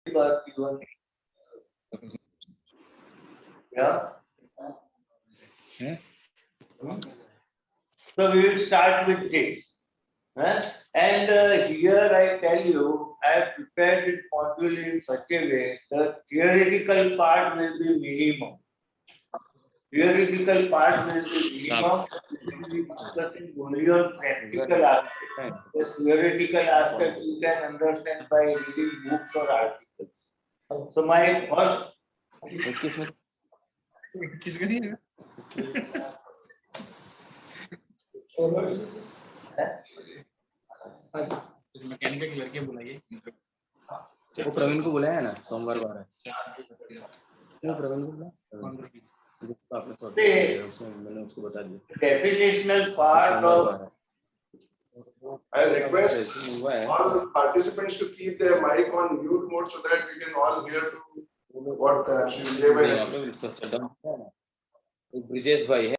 But even yeah. So we will start with this. And here I tell you, I have prepared this module in such a way the theoretical part will be minimum. Theoretical part will be minimum. We will be discussing only on practical aspect. The theoretical aspect you can understand by reading books or articles. So my first किसका नहीं है mechanical लड़के बुलाइए वो प्रवीण को बुलाया ना सोमवार को आ रहा है वो प्रवीण को बुलाया आपने उसने मैंने उसको बता दिया definitional part of I request all the participants to keep their mic on mute mode so that we can all hear to what Shri Vijay bhai. एक ब्रिजेश भाई है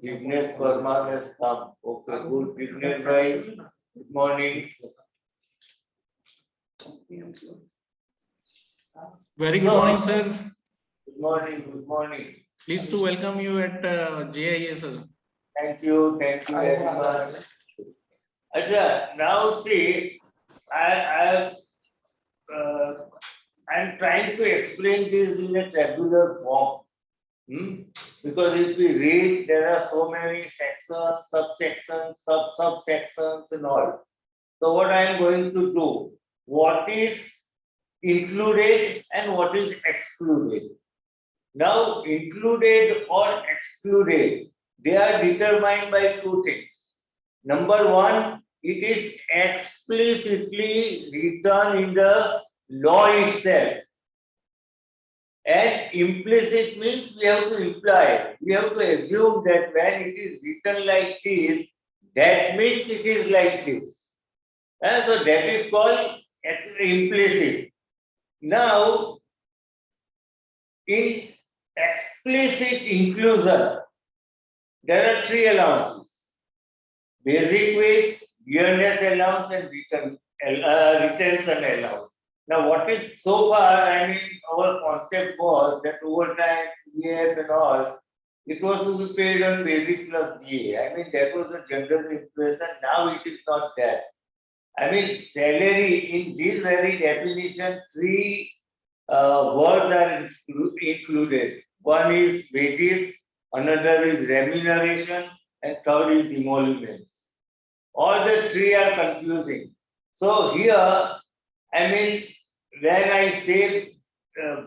Vignesh Parmar has come. Okay, good. Vignesh bhai, good morning. Very good morning, sir. Good morning, good morning. Pleased to welcome you at JIA, sir. Thank you very much. Now see, I'm trying to explain this in a tabular form. Because if we read, there are so many sections, subsections, subsections and all. So what I am going to do, what is included and what is excluded. Now included or excluded, they are determined by two things. Number one, it is explicitly written in the law itself. And implicit means we have to imply. We have to assume that when it is written like this, that means it is like this. And so that is called implicit. Now, in explicit inclusion, there are three allowances: basic wage, dearness allowance, and retention allowance. Now, what is so far, I mean, our concept was that overtime, EF and all, it was to be paid on basic plus GA. I mean, that was the general impression. Now it is not that. I mean, salary in this very definition, three words are included. One is wages, another is remuneration, and third is emoluments. All the three are confusing. So here, I mean, when I say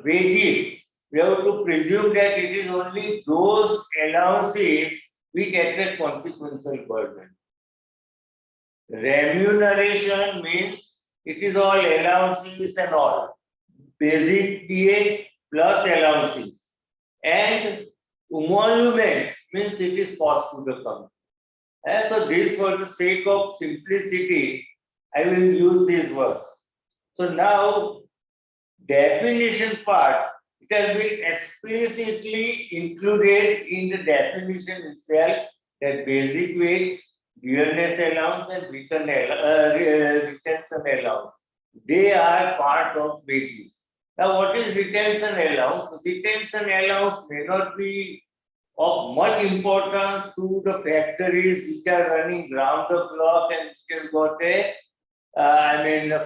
wages, we have to presume that it is only those allowances which attract consequential burden. Remuneration means it is all allowances and all. Basic DA plus allowances. And emolument means it is cost to the company. And so this, for the sake of simplicity, I will use these words. So now, definition part, it has been explicitly included in the definition itself that basic wage, dearness allowance, and retention allowance. They are part of wages. Now, what is retention allowance? Retention allowance may not be of much importance to the factories which are running round the clock and which has got a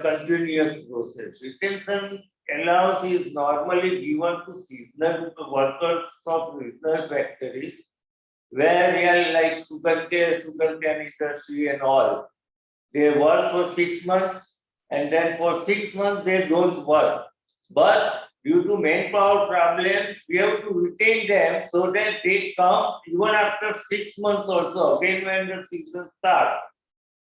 continuous process. Retention allowance is normally given to seasonal workers of seasonal factories, where we are like sugarcane industry and all. They work for 6 months and then for 6 months they don't work. But due to manpower problem, we have to retain them so that they come even after 6 months also, again when the season starts.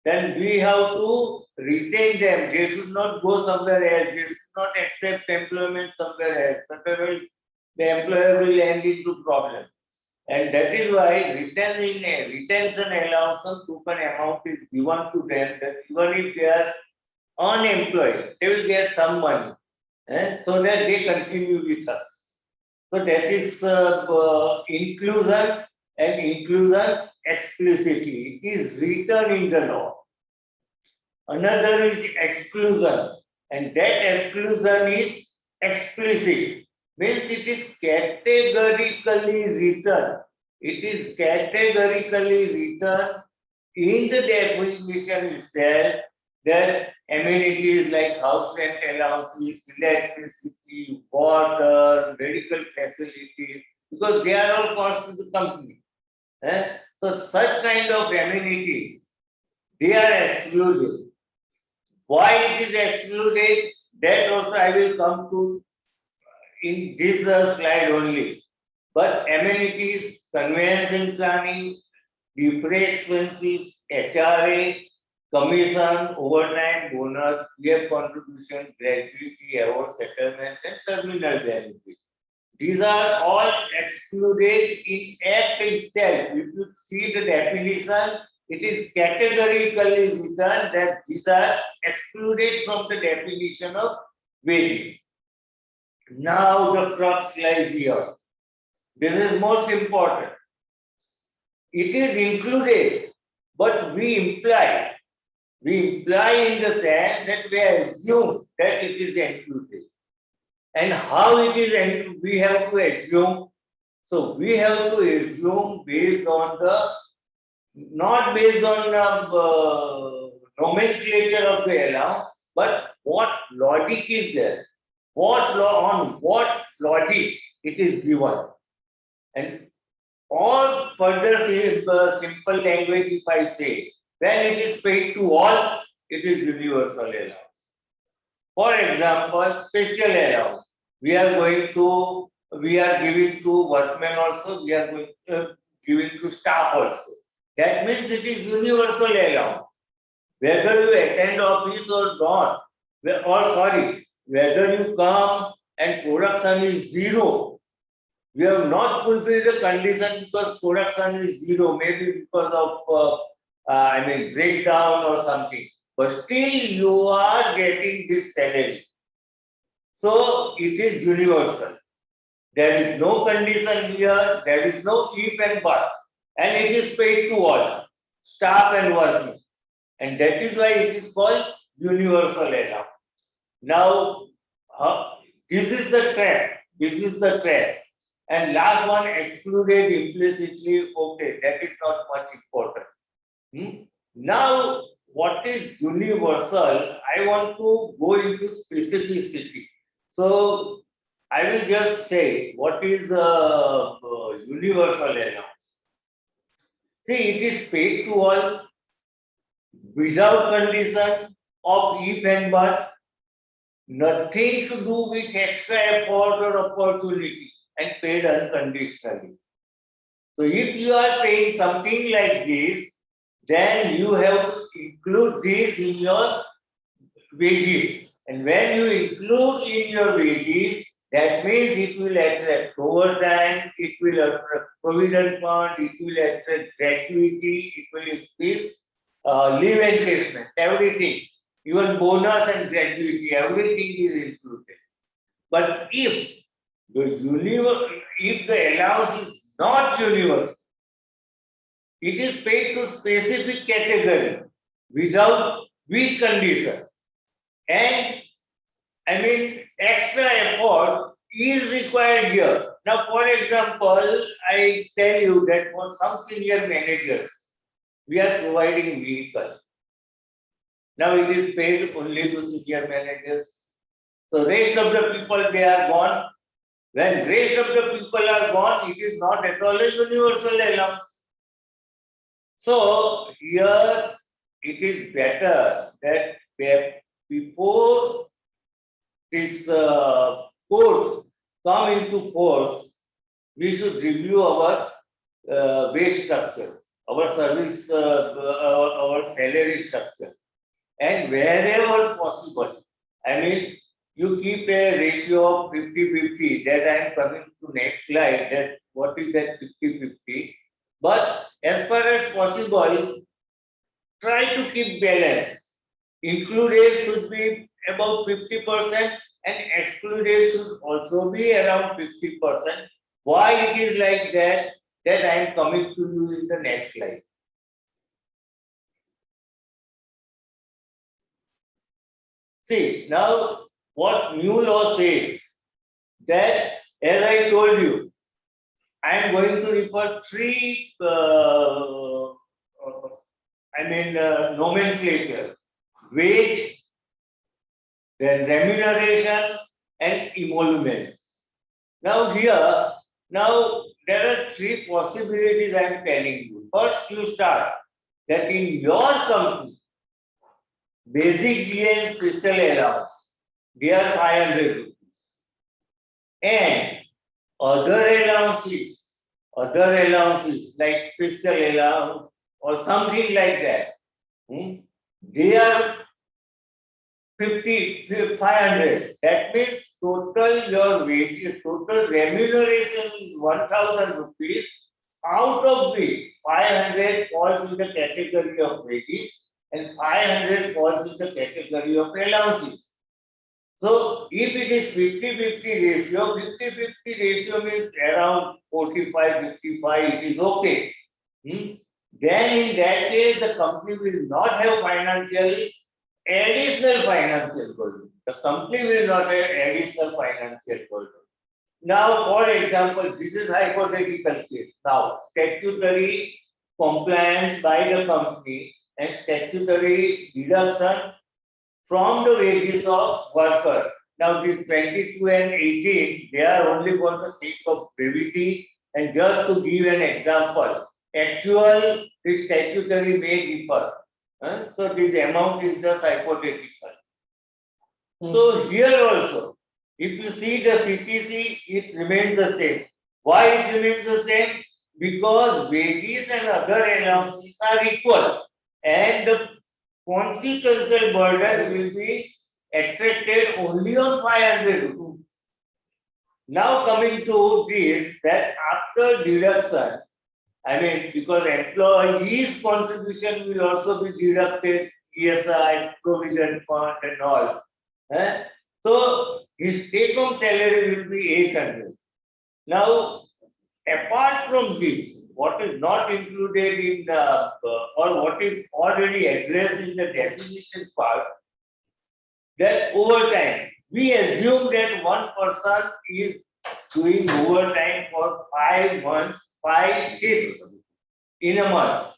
Then we have to retain them. They should not go somewhere else. They should not accept employment somewhere else. Otherwise, the employer will end into problem. And that is why retention allowance, some token amount is given to them that even if they are unemployed, they will get some money, so that they continue with us. So that is inclusion and inclusion explicitly. It is written in the law. Another is exclusion, and that exclusion is explicit. Means it is categorically written. It is categorically written in the definition itself that amenities like house rent allowances, electricity, water, medical facilities, because they are all cost to the company. So such kind of amenities, they are excluded. Why it is excluded, that also I will come to in this slide only. But amenities, conveyance and planning, defray expenses, HRA, commission, overtime, bonus, PF contribution, gratuity, award settlement, and terminal benefit. These are all excluded in Act itself. If you see the definition, it is categorically written that these are excluded from the definition of wages. Now the crux lies here. This is most important. It is included, but we imply in the sense that we assume that it is included. And how it is, we have to assume. So we have to assume based on the, not based on nomenclature of the allowance, but what logic is there, on what logic it is given. And all further is the simple language, if I say, when it is paid to all, it is universal allowance. For example, special allowance. We are giving to workmen also, we are going to giving to staff also. That means it is universal allowance. Whether you attend office or not, whether you come and production is zero, we have not fulfilled the condition because production is zero, maybe because of breakdown or something. But still you are getting this salary. So it is universal. There is no condition here, there is no if and but, and it is paid to all, staff and workmen. And that is why it is called universal allowance. Now, this is the trap. And last one, excluded implicitly, okay, that is not much important. Now, what is universal? I want to go into specificity. So, I will just say what is universal allowance. See, it is paid to all without condition of if and but, nothing to do with extra effort or opportunity, and paid unconditionally. So if you are paying something like this, then you have to include this in your wages. And when you include in your wages, that means it will attract overtime, it will attract provident fund, it will attract gratuity, it will increase leave encashment, everything, even bonus and gratuity, everything is included. But if the allowance is not universal, it is paid to specific category with condition, and extra effort is required here. Now, for example, I tell you that for some senior managers, we are providing vehicle. Now it is paid only to senior managers. So rest of the people, they are gone. When rest of the people are gone, it is not at all a universal allowance. So here it is better that before this course come into force, we should review our wage structure, our service, our salary structure, and wherever possible, you keep a ratio of 50-50. That I am coming to next slide. That what is that 50-50? But as far as possible, try to keep balance. Included should be about 50%, and excluded should also be around 50%. Why it is like that? that I am coming to you in the next slide. See, now what new law says that, as I told you, I am going to refer three, nomenclature: wage, then remuneration, and emoluments. Now here, now there are three possibilities I am telling you. First, you start that in your company, basic DA and special allowance, they are 500 rupees. And other allowances like special allowance or something like that, they are 500. That means total your wages, total remuneration is 1000 rupees, out of which 500 falls in the category of wages and 500 falls in the category of allowances. So if it is 50-50 ratio, 50-50 ratio means around 45-55, it is okay. Then in that case, the company will not have additional financial burden. The company will not have additional financial burden. Now, for example, this is hypothetical case. Now, statutory compliance by the company and statutory deduction from the wages of worker. Now, this 22 and 18, they are only for the sake of brevity, and just to give an example, actual the statutory may differ. So this amount is just hypothetical. So here also, if you see the CTC, it remains the same. Why it remains the same? Because wages and other allowances are equal, and the consequential burden will be attracted only on 500 rupees. Now coming to this, that after deduction, because employees' contribution will also be deducted, ESI, provident fund and all. So his take-home salary will be 800. Now, apart from this, what is not included in the or what is already addressed in the definition part, that overtime, we assume that one person is doing overtime for 5 months, 5 shifts in a month.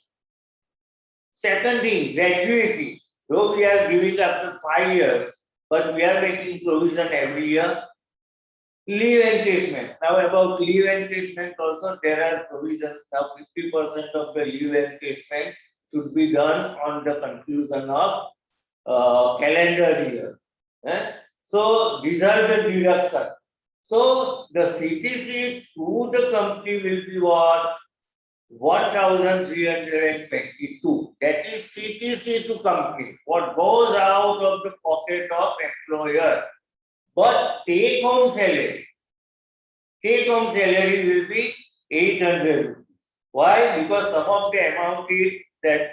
Second thing, gratuity. Though we are giving after 5 years, but we are making provision every year. Leave encashment. Now about leave encashment also there are provisions. Now 50% of the leave encashment should be done on the conclusion of calendar year. So these are the deductions. So the CTC to the company will be what? 1322. That is CTC to company. What goes out of the pocket of employer. But take-home salary will be 800 rupees. Why? Because some of the amount is that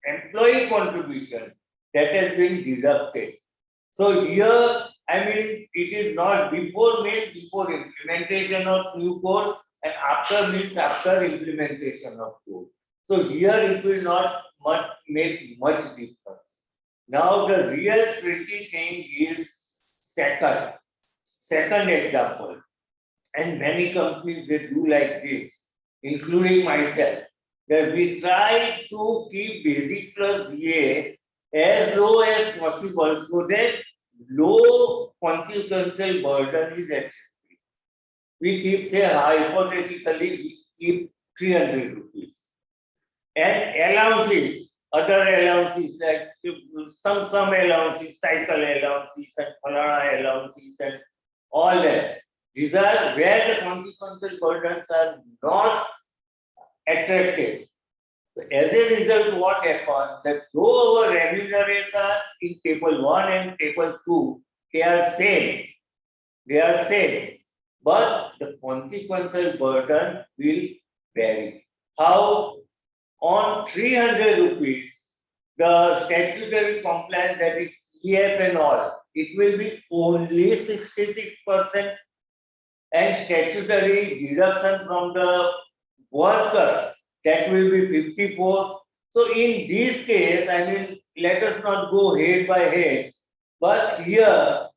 employee contribution that has been deducted. So here, it is not before means before implementation of new code, and after means after implementation of code. So here it will not make much difference. Now the real tricky thing is second example, and many companies they do like this, including myself, that we try to keep basic plus DA as low as possible so that low consequential burden is achieved. We keep, say, hypothetically, we keep 300 rupees. And allowances, other allowances, like some allowances, cycle allowances, and falana allowances, and all that. These are where the consequential burdens are not attractive. So as a result, what happens that though our remuneration in table 1 and table 2, they are same, but the consequential burden will vary. How? On 300 rupees, the statutory compliance, that is EF and all, it will be only 66%, and statutory deduction from the worker, that will be 54. So in this case, I mean, let us not go head by head, but here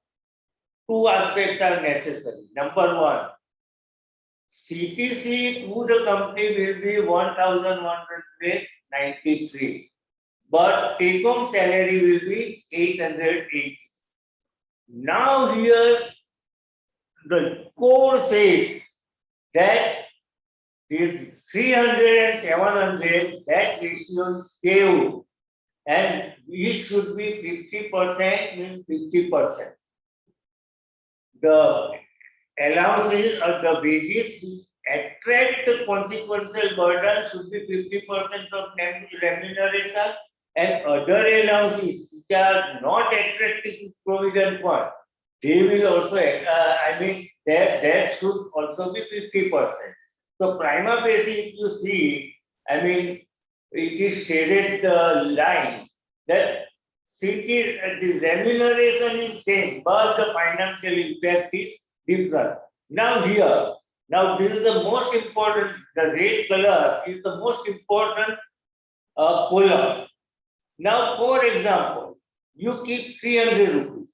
two aspects are necessary. Number one, CTC to the company will be 1,193, but take home salary will be 880. Now here the code says that this 300 and 700, that ratio is skewed, and it should be 50%, means 50%. The allowances or the wages which attract the consequential burden should be 50% of remuneration, and other allowances which are not attractive to provident fund, they will also, I mean, that should also be 50%. So prima facie, if you see, I mean, it is shaded the line that CT, the remuneration is same, but the financial impact is different. Now here, now this is the most important, the red color is the most important column. Now, for example, you keep 300 rupees.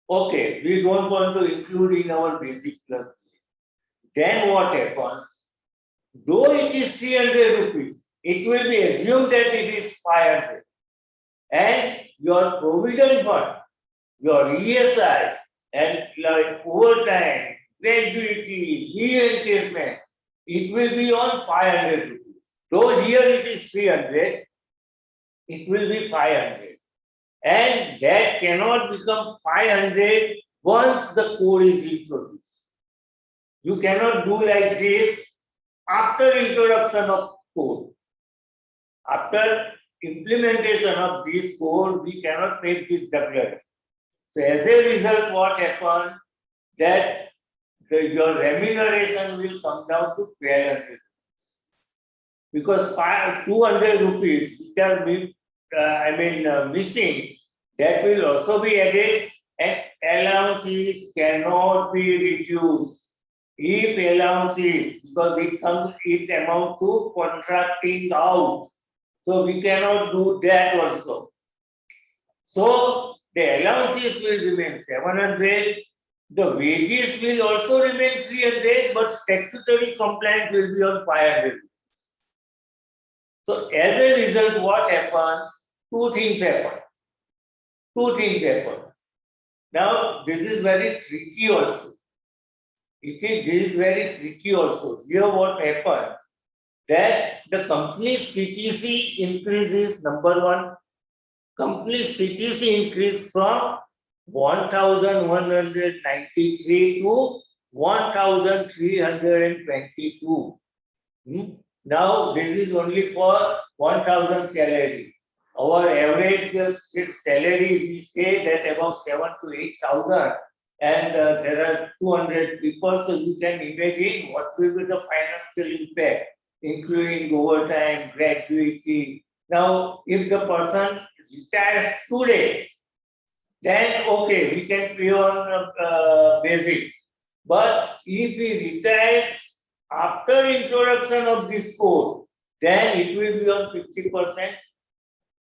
Okay, we don't want to include in our basic plus. Then what happens? Though it is 300 rupees, it will be assumed that it is 500. And your provident fund, your ESI, and like overtime, gratuity, leave encashment, it will be on 500 rupees. Though here it is 300, it will be 500. And that cannot become 500 once the code is introduced. You cannot do like this after introduction of code. After implementation of this code, we cannot make this jugglery. So as a result, what happened that your remuneration will come down to 1,200 rupees. Because 200 rupees which are missing, that will also be added, and allowances cannot be reduced. If allowances, because it amounts to contracting out. So we cannot do that also. So the allowances will remain 700, the wages will also remain 300, but statutory compliance will be on 500. So as a result, what happens? Two things happen. Now this is very tricky also. This is very tricky also. Here what happens? That the company's CTC increases, number one, company's CTC increase from 1,193 to 1,322. Now this is only for 1,000 salary. Our average salary, we say that about 7,000 to 8,000, and there are 200 people, so you can imagine what will be the financial impact, including overtime, gratuity. Now, if the person retires today, then okay, we can pay on basic. But if he retires after introduction of this code, then it will be on 50%,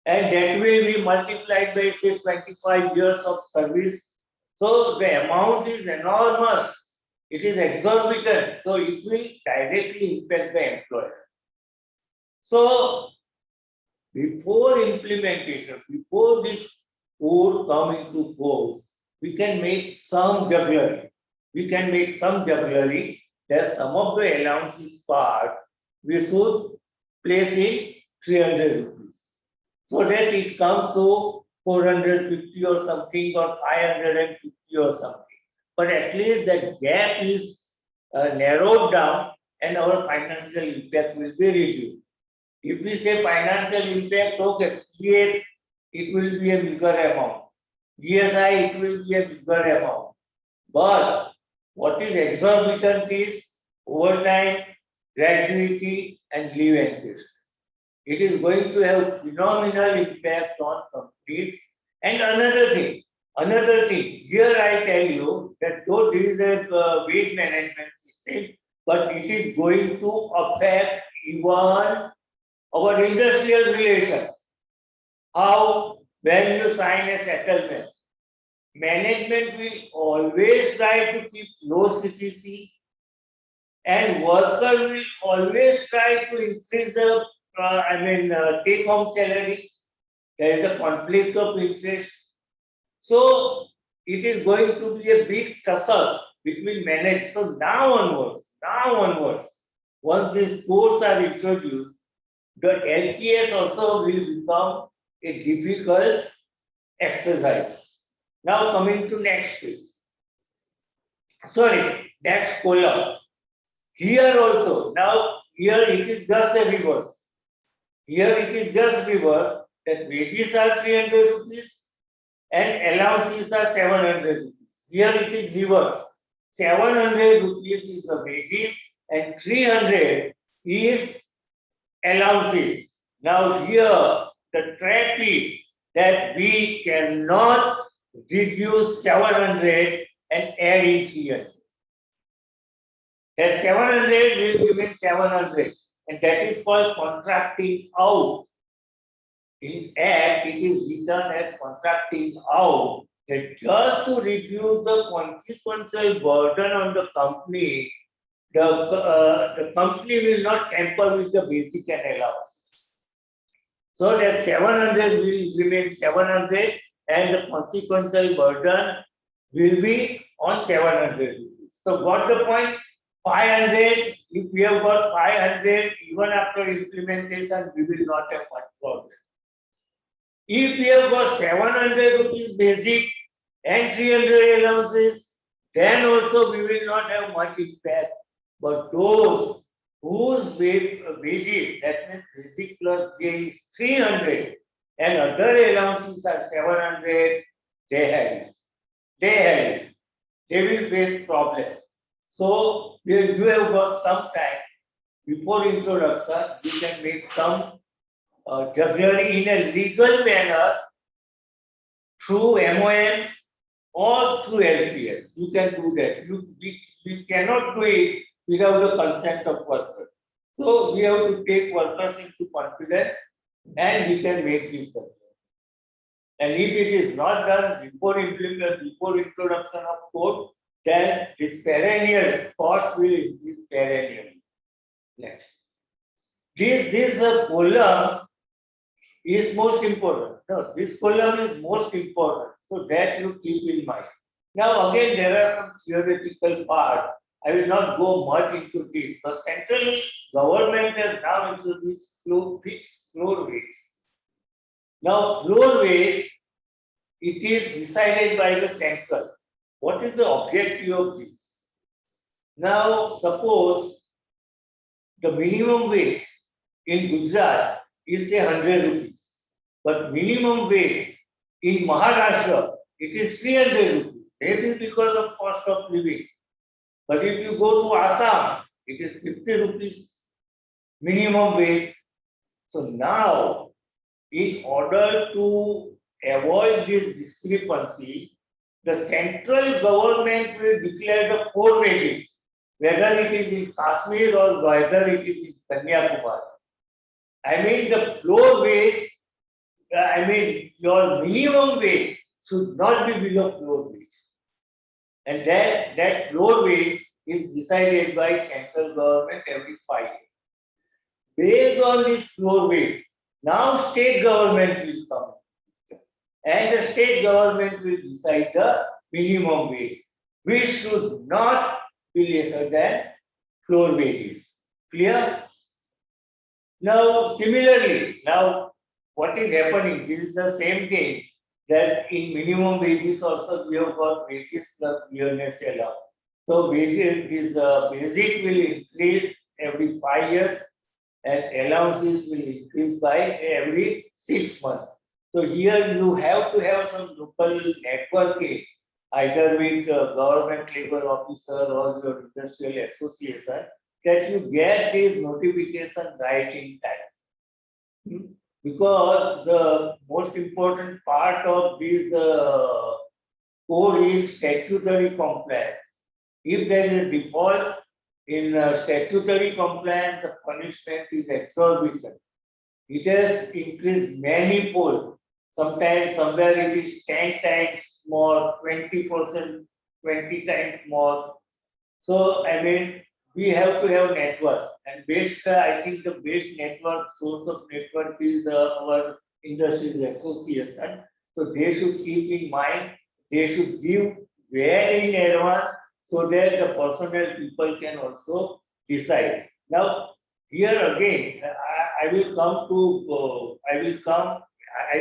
and that will be multiplied by say 25 years of service. So the amount is enormous. It is exorbitant. So it will directly impact the employer. So before implementation, before this code come into force, we can make some jugglery. That some of the allowances part we should place in 300 rupees. So that it comes to 450 or something, or 550 or something. But at least that gap is narrowed down, and our financial impact will be reduced. If we say financial impact, okay, PF, it will be a bigger amount. GSI, it will be a bigger amount. But what is exorbitant is overtime, gratuity, and leave encashment. It is going to have phenomenal impact on companies. And another thing, here I tell you that though this is a wage management system, but it is going to affect even our industrial relations. How when you sign a settlement, management will always try to keep low CTC and worker will always try to increase the take home salary. There is a conflict of interest. So it is going to be a big tussle between management. So now onwards, once these codes are introduced, the LTS also will become a difficult exercise. Now coming to next page. Sorry, next column. Here also, now here it is just a reverse. Here it is just reverse that wages are 300 rupees and allowances are 700 rupees. Here it is reverse. 700 rupees is the wages and 300 is allowances. Now here the trap is that we cannot reduce 700 and add in 300. That 700 will remain 700 and that is called contracting out. In Act, it is written as contracting out that just to reduce the consequential burden on the company, the company will not tamper with the basic and allowance. So that 700 will remain 700 and the consequential burden will be on 700 rupees. So got the point? 500, if we have got 500, even after implementation, we will not have much problem. If we have got 700 rupees basic and 300 allowances, then also we will not have much impact. But those whose wages, that means basic plus pay is 300 and other allowances are 700, they have it. They will face problem. So you have got some time before introduction, you can make some jugglery in a legal manner through MON or through LPS. You can do that. We cannot do it without the consent of workers. So we have to take workers into confidence and we can make this jugglery. And if it is not done before introduction of code, then this perennial cost will increase perennially. Next. This column is most important. No, this column is most important. So that you keep in mind. Now again, there are some theoretical part. I will not go much into it. The central government has now introduced fixed floor wage. Now floor wage, it is decided by the central. What is the objective of this? Now, suppose the minimum wage in Gujarat is say 100 rupees, but minimum wage in Maharashtra it is 300 rupees. Maybe because of cost of living. But if you go to Assam, it is 50 rupees minimum wage. So now, in order to avoid this discrepancy, the central government will declare the four wages, whether it is in Kashmir or whether it is in Kanyakumari. I mean the floor wage, your minimum wage should not be below floor wage. And that floor wage is decided by central government every 5 years. Based on this floor wage, now state government will come. And the state government will decide the minimum wage, which should not be lesser than floor wages. Clear? Now, similarly, now what is happening? This is the same thing that in minimum wages also we have got wages plus dearness allowance. So wages is basic will increase every 5 years and allowances will increase by every 6 months. So here you have to have some local networking, either with government labor officer or your industrial association, that you get these notification right in time. Because the most important part of this code is statutory compliance. If there is a default, in statutory compliance, the punishment is exorbitant. It has increased many-fold. Sometimes, somewhere it is 10 times more, 20%, 20 times more. So, I mean, we have to have network. And best, I think the best network, source of network is our industries association. So they should keep in mind, they should give very in advance so that the personnel people can also decide. Now, here again, I will come to, I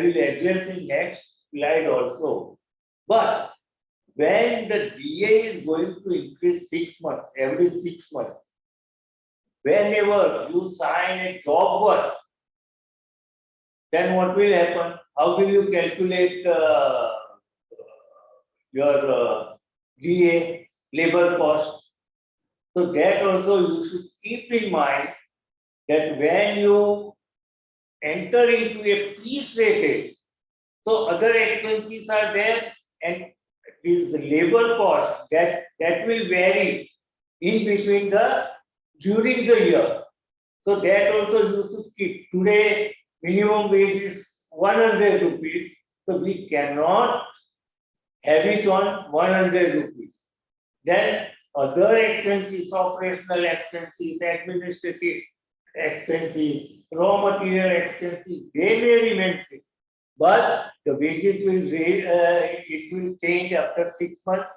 will address in next slide also. But when the DA is going to increase 6 months, every 6 months, whenever you sign a job work, then what will happen? How will you calculate your DA labor cost? So that also you should keep in mind that when you enter into a piece rated, so other expenses are there and this labor cost that will vary in between the during the year. So that also you should keep. Today minimum wage is 100 rupees. So we cannot have it on 100 rupees. Then other expenses, operational expenses, administrative expenses, raw material expenses, they may remain same. But the wages will it will change after 6 months.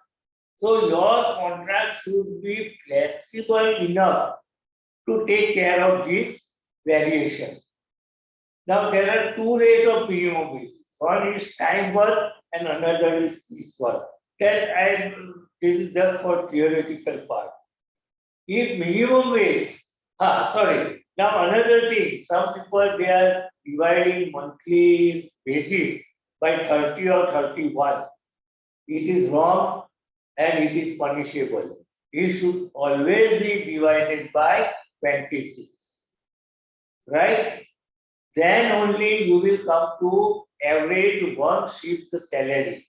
So your contract should be flexible enough to take care of this variation. Now there are two rates of minimum wages. One is time work and another is piece work. This is just for theoretical part. If minimum wage, sorry. Now another thing, some people they are dividing monthly wages by 30 or 31. It is wrong and it is punishable. It should always be divided by 26. Right? Then only you will come to average one shift salary.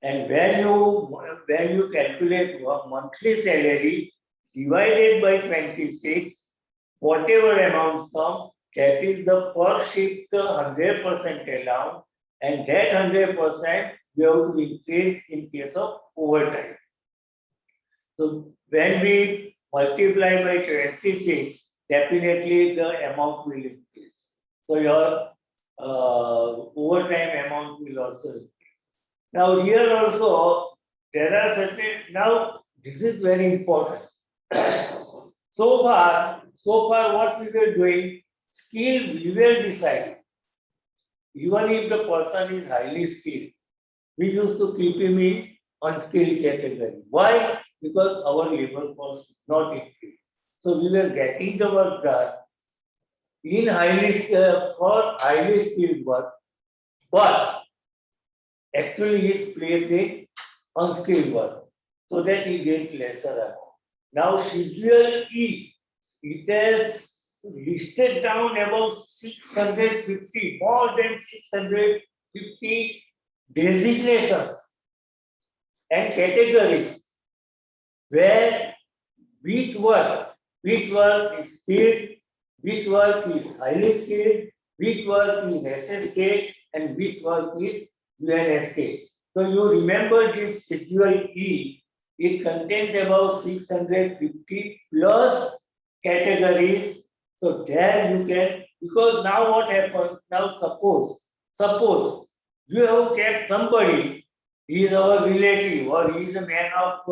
And when you calculate monthly salary divided by 26, whatever amount comes, that is the per shift 100% allowed, and that 100% we have to increase in case of overtime. So when we multiply by 26, definitely the amount will increase. So your overtime amount will also increase. Now here also there are certain, now this is very important. So far what we were doing, skill we were deciding. Even if the person is highly skilled, we used to keep him in unskilled category. Why? Because our labor cost is not increased. So we were getting the work done in for highly skilled work, but actually he is placed in unskilled work, so that he gets lesser amount. Now Schedule E, it has listed down about 650, more than 650 designations and categories where which work is skilled, which work is highly skilled, which work is SSK, and which work is UNSK. So you remember this Schedule E, it contains about 650 plus categories. So there you can, because now what happens, now suppose you have kept somebody, he is our relative or he is a man of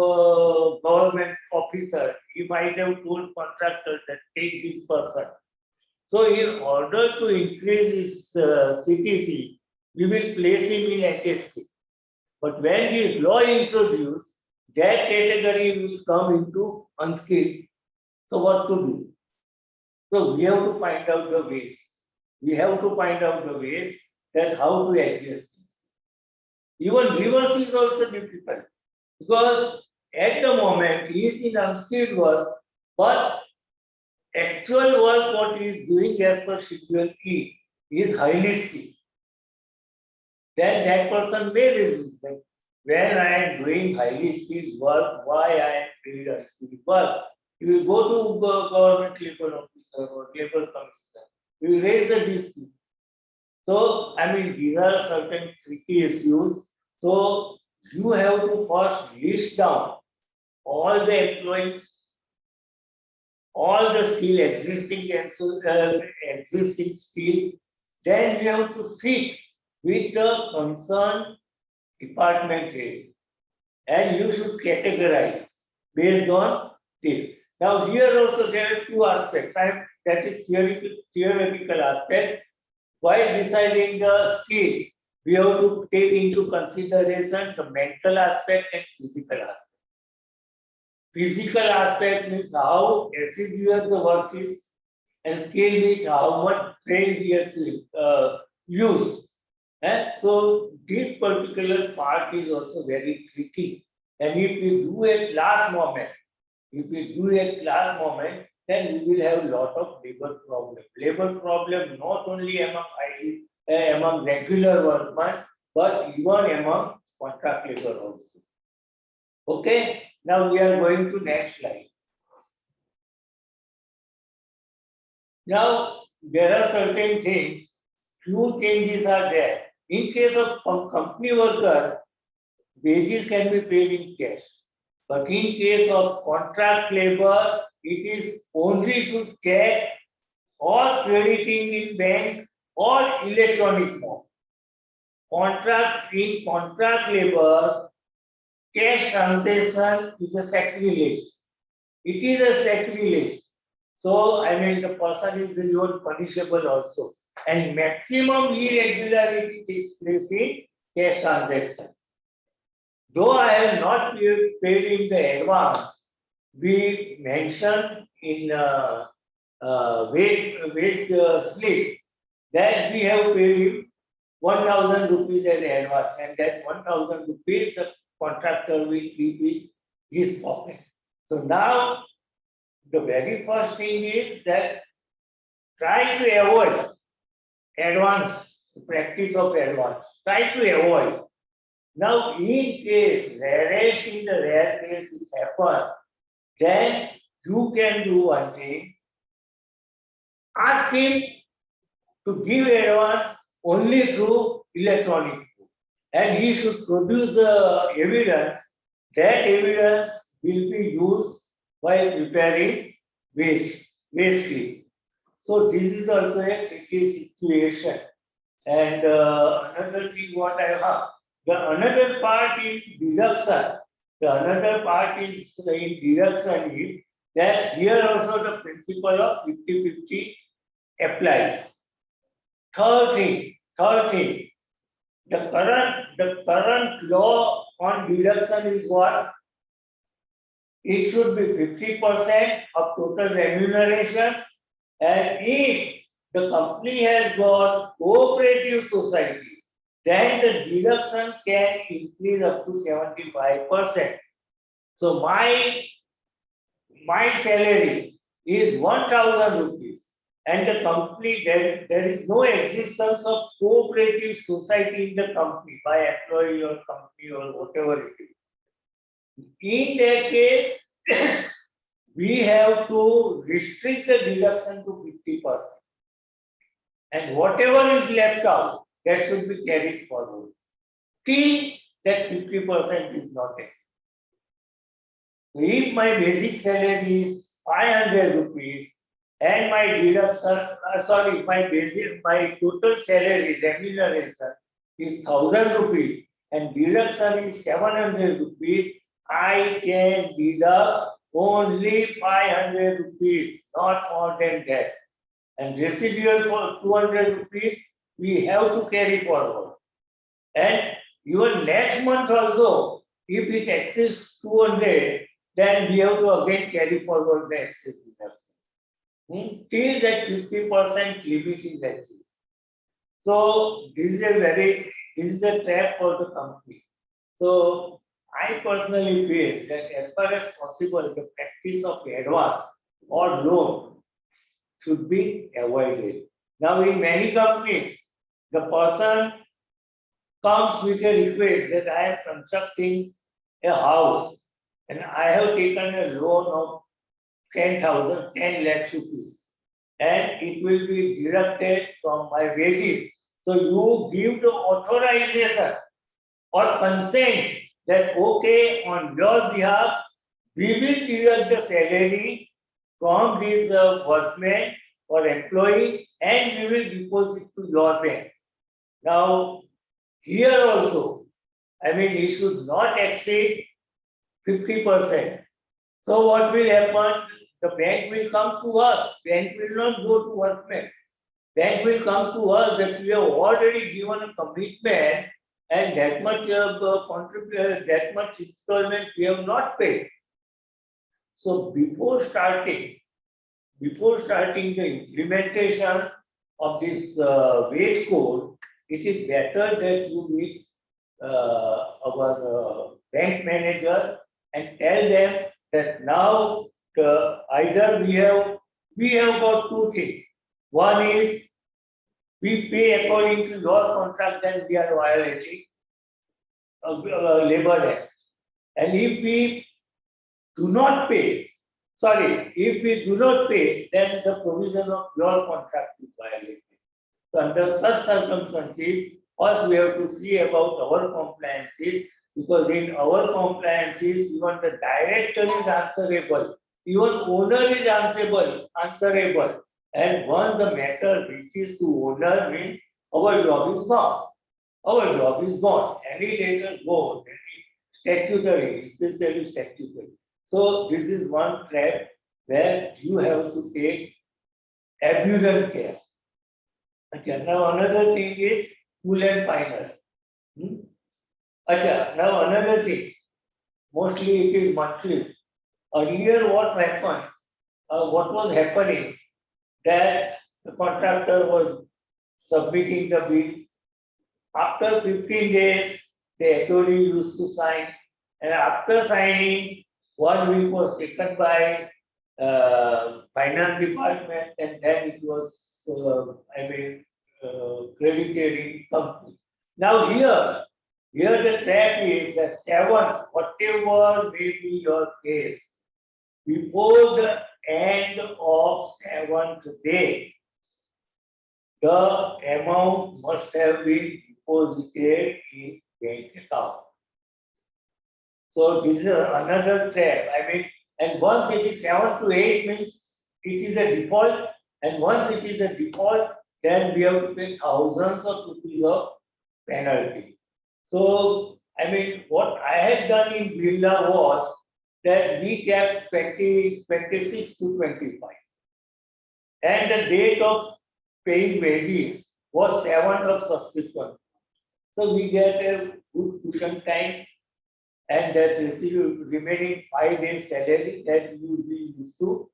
government officer, he might have told contractor that take this person. So in order to increase his CTC, we will place him in HSK. But when this law introduced, that category will come into unskilled. So what to do? So we have to find out the ways. We have to find out the ways that how to adjust this. Even reverse is also difficult because at the moment he is in unskilled work, but actual work what he is doing as per Schedule E is highly skilled. Then that person may resist that when I am doing highly skilled work, why I am doing unskilled work? You will go to government labor officer or labor commissioner. You will raise the dispute. So, I mean, these are certain tricky issues. So, you have to first list down all the employees, all the skill existing existing skill. Then you have to sit with the concerned department head, and you should categorize based on this. Now, here also there are two aspects. That is theoretical aspect. While deciding the skill, we have to take into consideration the mental aspect and physical aspect. Physical aspect means how assiduous the work is, and skill means how much brain we have to use. And so this particular part is also very tricky. And if we do it last moment, then we will have a lot of labor problem. Labor problem not only among regular workmen, but even among contract labor also. Okay, now we are going to next slide. Now there are certain things, few changes are there. In case of company worker, wages can be paid in cash. But in case of contract labor, it is only to check or crediting in bank or electronic mode. In contract labor, cash transaction is a sacrilege. It is a sacrilege. So, I mean, the person is even punishable also. And maximum irregularity takes place in cash transaction. Though I have not paid in the advance, we mentioned in wait slip that we have paid him 1,000 rupees as advance, and that 1,000 rupees the contractor will keep in his pocket. So now the very first thing is that try to avoid advance, practice of advance. Try to avoid. Now, in case, in the rare case it happens, then you can do one thing. Ask him to give advance only through electronic mode, and he should produce the evidence. That evidence will be used while preparing wage slip. So this is also a tricky situation. And another thing what I have. The another part in deduction is that here also the principle of 50-50 applies. Third thing, the current law on deduction is what? It should be 50% of total remuneration, and if the company has got cooperative society, then the deduction can increase up to 75%. So my salary is 1,000 rupees, and the company, there is no existence of cooperative society in the company by employee or company or whatever it is. In that case, we have to restrict the deduction to 50%. And whatever is left out, that should be carried forward till that 50% is not taken. So if my basic salary is 500 rupees and my deduction, my total salary remuneration is 1,000 rupees and deduction is 700 rupees, I can deduct only 500 rupees, not more than that. And residual for 200 rupees, we have to carry forward. And even next month also, if it exceeds 200, then we have to again carry forward the excess deduction. Till that 50% limit is achieved. So this is a trap for the company. So I personally feel that as far as possible, the practice of advance or loan should be avoided. Now, in many companies, the person comes with a request that I am constructing a house and I have taken a loan of 10,000, 10 lakhs rupees. And it will be deducted from my wages. So you give the authorization or consent that, okay, on your behalf, we will deduct the salary from this workman or employee and we will deposit to your bank. Now, here also, I mean, it should not exceed 50%. So what will happen? The bank will come to us. Bank will not go to workman. Bank will come to us that we have already given a commitment and that much contribution, that much installment we have not paid. So before starting the implementation of this wage code, it is better that you meet our bank manager and tell them that now either we have got two things. One is we pay according to your contract, then we are violating labor act. And if we do not pay, if we do not pay, then the provision of your contract is violated. So under such circumstances, first we have to see about our compliances, because in our compliances, even the director is answerable, even owner is answerable. And once the matter reaches to owner, means our job is gone. Our job is gone. Any later go, any statutory, especially statutory. So this is one trap where you have to take abundant care. Okay, now another thing is full and final. Okay, now another thing, mostly it is monthly. Earlier what happened, what was happening, that the contractor was submitting the bill. After 15 days, the HOD used to sign, and after signing, 1 week was taken by finance department, and then it was, credited in company. Now here the trap is the 7th, whatever may be your case, before the end of 7th day, the amount must have been deposited in bank account. So this is another trap. And once it is 7 to 8 means it is a default, and once it is a default, then we have to pay thousands of rupees of penalty. So what I had done in Birla was that we kept 26 to 25, and the date of paying wages was 7th of subsequent. So we get a good cushion time, and that remaining 5 days salary that we used to,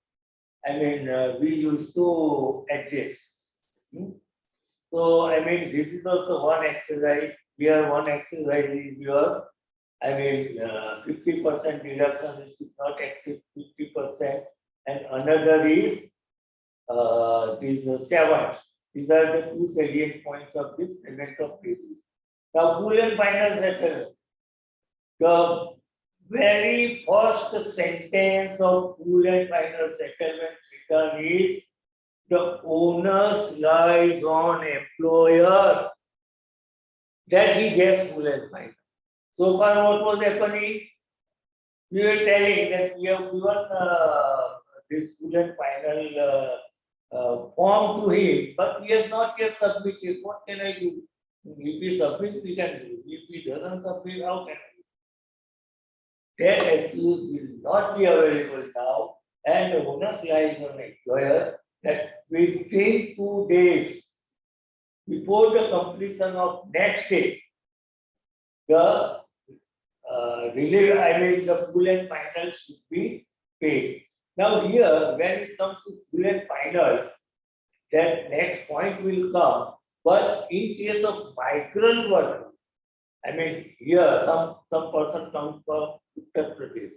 we used to adjust. So this is also one exercise. Here one exercise is your 50% deduction is not exceed 50%, and another is this 7th. These are the two salient points of this payment of wages. Now, full and final settlement. The very first sentence of full and final settlement return is the onus lies on employer that he gets full and final. So far, what was happening? We were telling that we have given this full and final form to him, but he has not yet submitted. What can I do? If he submits, we can do. If he doesn't submit, how can I do? That excuse will not be available now, and the onus lies on the employer that within 2 days before the completion of next day, the the full and final should be paid. Now here, when it comes to full and final, that next point will come. But in case of migrant worker, here some person comes from Uttar Pradesh.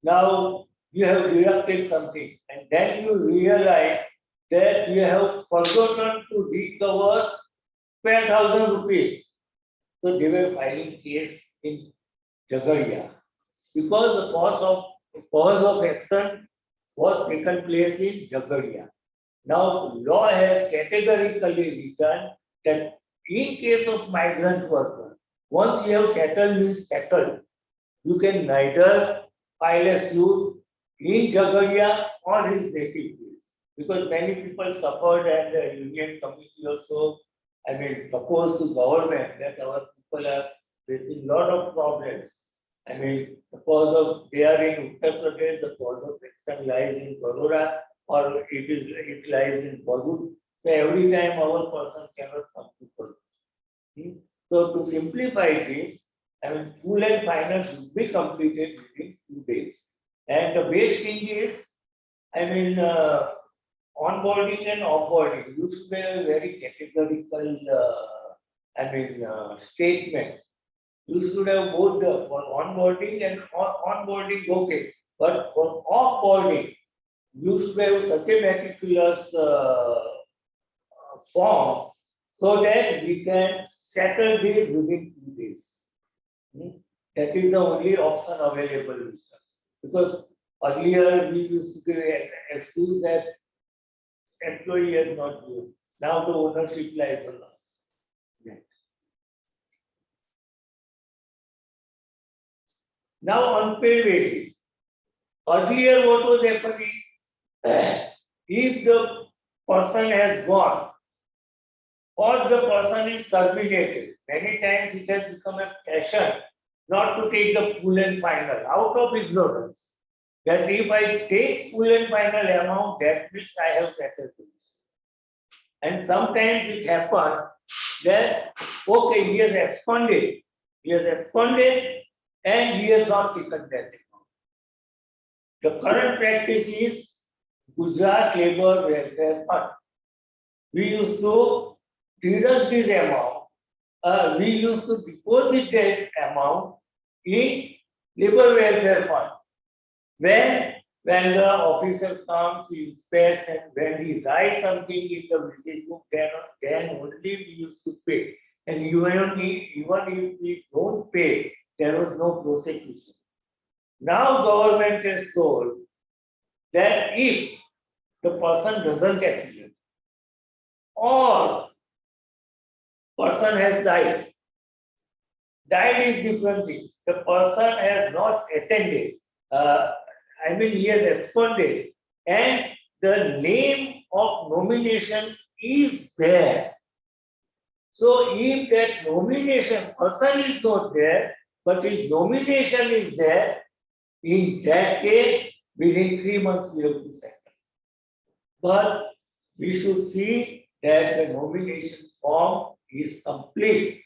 Now you have deducted something, and then you realize that you have forgotten to recover 12,000 rupees. So they were filing case in Jagadia because the cause of action was taken place in Jagadia. Now, law has categorically written that in case of migrant worker, once you have settled means settled, you can neither file a suit in Jagadia or his native place. Because many people suffered and the Union Committee also, proposed to government that our people are facing lot of problems. Because of they are in Uttar Pradesh, the cause of action lies in Baroda or it lies in Bharuch. So every time our person cannot come to Bharuch. So to simplify this, full and final should be completed within 2 days. And the best thing is, onboarding and offboarding. You should have a very categorical, statement. You should have both the for onboarding and onboarding, okay. But for offboarding, you should have such a meticulous form so that we can settle this within 2 days. That is the only option available with us. Because earlier we used to give an excuse that employee has not given. Now the ownership lies on us. Now unpaid wages. Earlier what was happening? If the person has gone or the person is terminated, many times it has become a fashion not to take the full and final out of ignorance. That if I take full and final amount, that means I have settled this. And sometimes it happens that, okay, he has absconded and he has not taken that amount. The current practice is Gujarat Labour Welfare Fund. We used to deduct this amount. We used to deposit that amount in Labour Welfare Fund. When the officer comes, he inspects, and when he writes something in the visit book, then only we used to pay. And even if we don't pay, there was no prosecution. Now government has told that if the person doesn't appear or person has died is different thing. The person has not attended. He has absconded, and the name of nomination is there. So if that nomination person is not there, but his nomination is there, in that case, within 3 months we have to settle. But we should see that the nomination form is complete.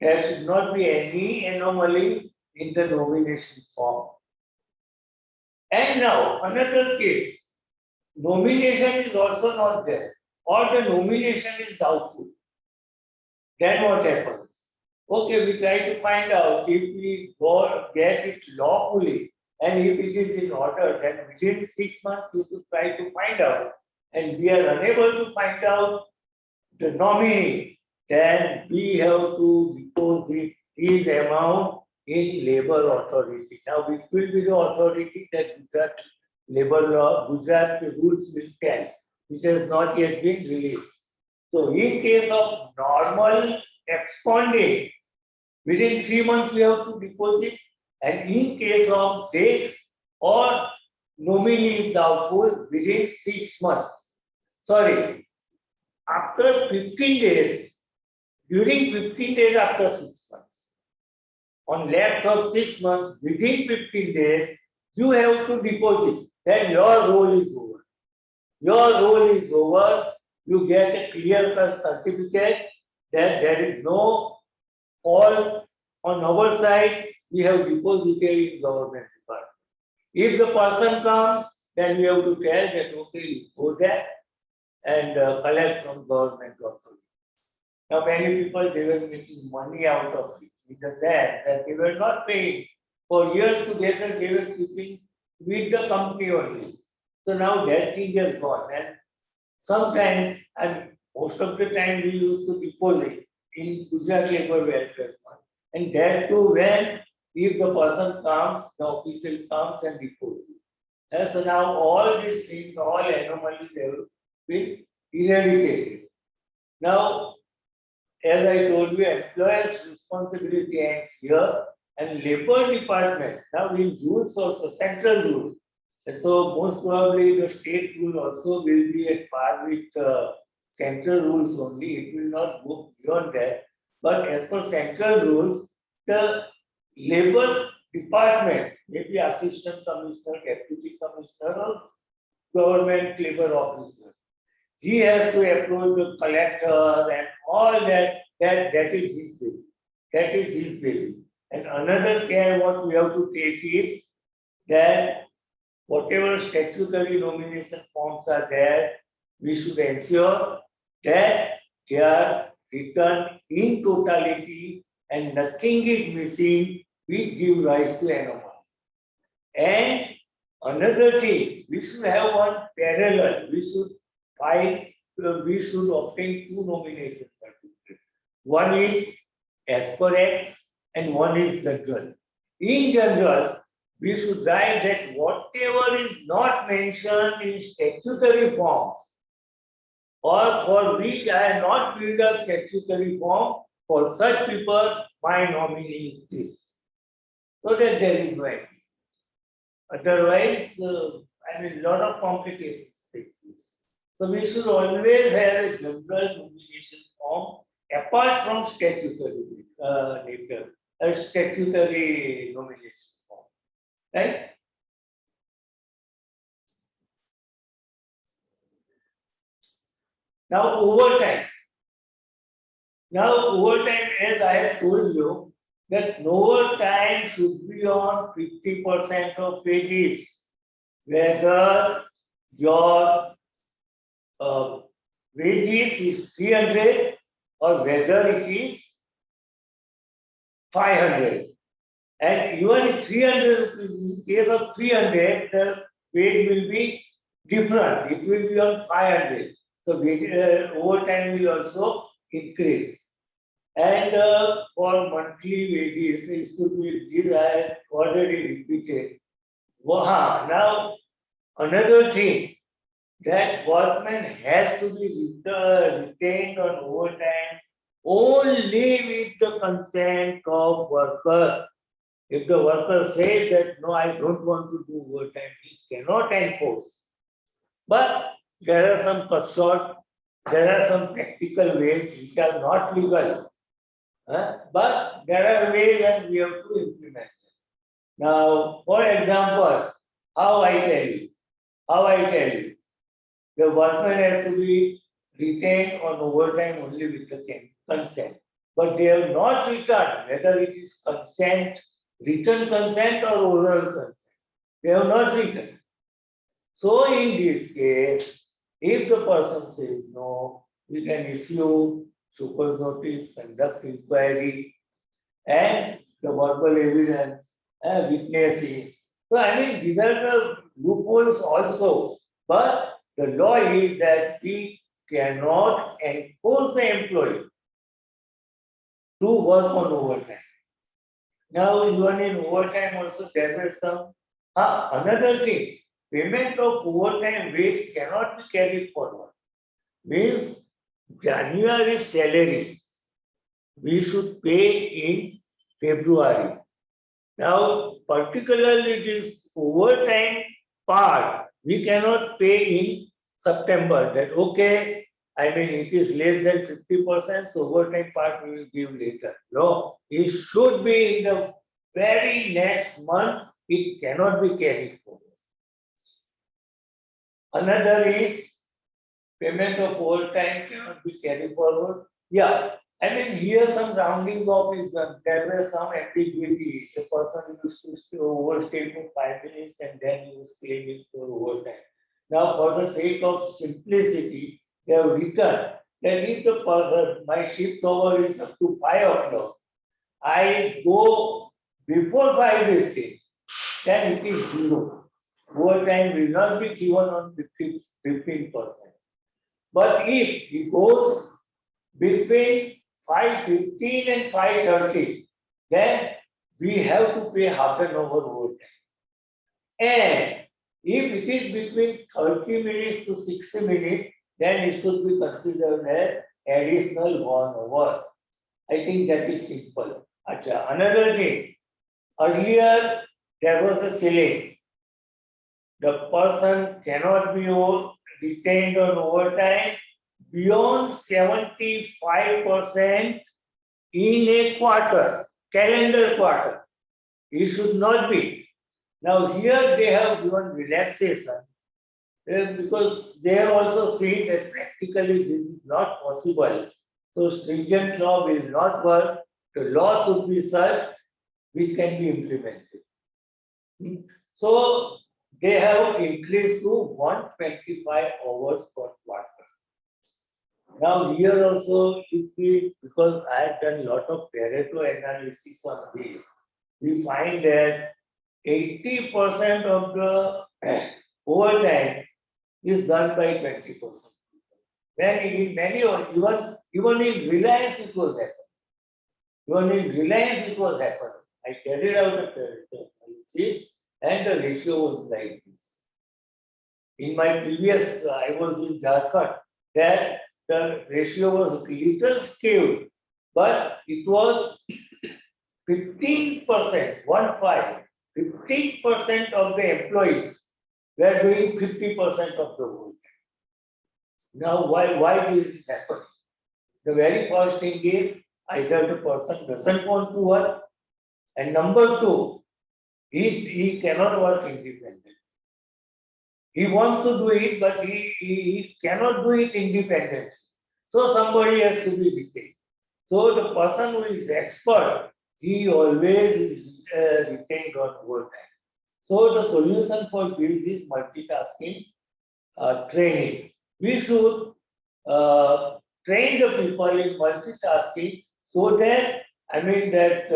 There should not be any anomaly in the nomination form. And now another case, nomination is also not there, or the nomination is doubtful. Then what happens? Okay, we try to find out if we get it lawfully, and if it is in order, then within 6 months we should try to find out. And we are unable to find out the nominee, then we have to deposit his amount in labor authority. Now, which will be the authority that Gujarat labor law, Gujarat rules will tell, which has not yet been released. So, in case of normal absconding, within 3 months we have to deposit, and in case of death or nominee is doubtful, within 6 months. Sorry, after 15 days, during 15 days after 6 months. On lapse of 6 months, within 15 days, you have to deposit. Then your role is over. Your role is over. You get a clear-cut certificate that there is no fault on our side. We have deposited in government department. If the person comes, then we have to tell that okay, you go there and collect from government authority. Now, many people they were making money out of it. In the sense that they were not paying for years together, they were keeping with the company only. So now that thing has gone, and sometimes, and most of the time, we used to deposit in Gujarat Labour Welfare Fund, and that too when if the person comes, the official comes and deposits. And so now all these things, all anomalies have been eradicated. Now, as I told you, employer's responsibility ends here, and labor department, now in rules also, central rule. And so most probably the state rule also will be at par with central rules only, it will not go beyond that. But as per central rules, the labor department, maybe assistant commissioner, deputy commissioner, or government labor officer, he has to approach the collector and all that, that is his bill. That is his bill. And another care what we have to take is that whatever statutory nomination forms are there, we should ensure that they are written in totality and nothing is missing, which give rise to anomaly. And another thing, we should have one parallel, we should obtain two nomination certificates. One is as per act and one is general. In general, we should write that whatever is not mentioned in statutory forms or for which I have not filled up statutory form, for such people, my nominee is this. So that there is no act. Otherwise, I mean, lot of complications take place. So we should always have a general nomination form apart from statutory nature, a statutory nomination form, right? Now overtime. Now overtime, as I have told you, that overtime should be on 50% of wages, whether your wages is 300 or whether it is 500. And even 300 rupees, in case of 300, the wage will be different. It will be on 500. So overtime will also increase. And for monthly wages, it should be, I already repeated. Now, another thing, that workman has to be retained on overtime only with the consent of worker. If the worker says that no, I don't want to do overtime, he cannot enforce. But there are some cut short, there are some practical ways which are not legal. But there are ways and we have to implement them. Now, for example, how I tell you, the workman has to be retained on overtime only with the consent. But they have not written whether it is consent, written consent or oral consent. They have not written. So in this case, if the person says no, we can issue super notice, conduct inquiry, and the verbal evidence, witnesses. So I mean, these are the loopholes also. But the law is that we cannot enforce the employee to work on overtime. Now, even in overtime also there were some. Another thing, payment of overtime wage cannot be carried forward. Means January salary we should pay in February. Now, particularly this overtime part, we cannot pay in September. That okay, I mean it is less than 50%, so overtime part we will give later. No, it should be in the very next month. It cannot be carried forward. Another is payment of overtime cannot be carried forward. Yeah, I mean here some rounding off is done. There were some ambiguity. The person used to overstay for 5 minutes and then he was claiming for overtime. Now, for the sake of simplicity, they have written that if the person, my shift over is up to 5 o'clock, I go before 5:15, then it is 0. Overtime will not be given on 15%. But if he goes between 5:15 and 5:30, then we have to pay half an hour overtime. And If it is between 30 minutes to 60 minutes, then it should be considered as additional 1 hour. I think that is simple. Acha, another thing, earlier there was a ceiling. The person cannot be retained on overtime beyond 75% in a quarter, calendar quarter. It should not be. Now here they have given relaxation because they have also seen that practically this is not possible. So stringent law will not work. The law should be such which can be implemented. So they have increased to 125 hours per quarter. Now here also, if we, because I have done a lot of Pareto analysis on this, we find that 80% of the overtime is done by 20%. Then in many, even in Reliance it was happening. Even in Reliance it was happening. I carried out a Pareto analysis and the ratio was like this. In my previous, I was in Jharkhand, that the ratio was little skewed, but it was 15%, 15% of the employees were doing 50% of the work. Now, why this is happening? The very first thing is either the person doesn't want to work, and number two, he cannot work independently. He wants to do it, but he cannot do it independently. So somebody has to be retained. So the person who is expert, he always is retained on overtime. So the solution for this is multitasking training. We should train the people in multitasking so that, I mean, that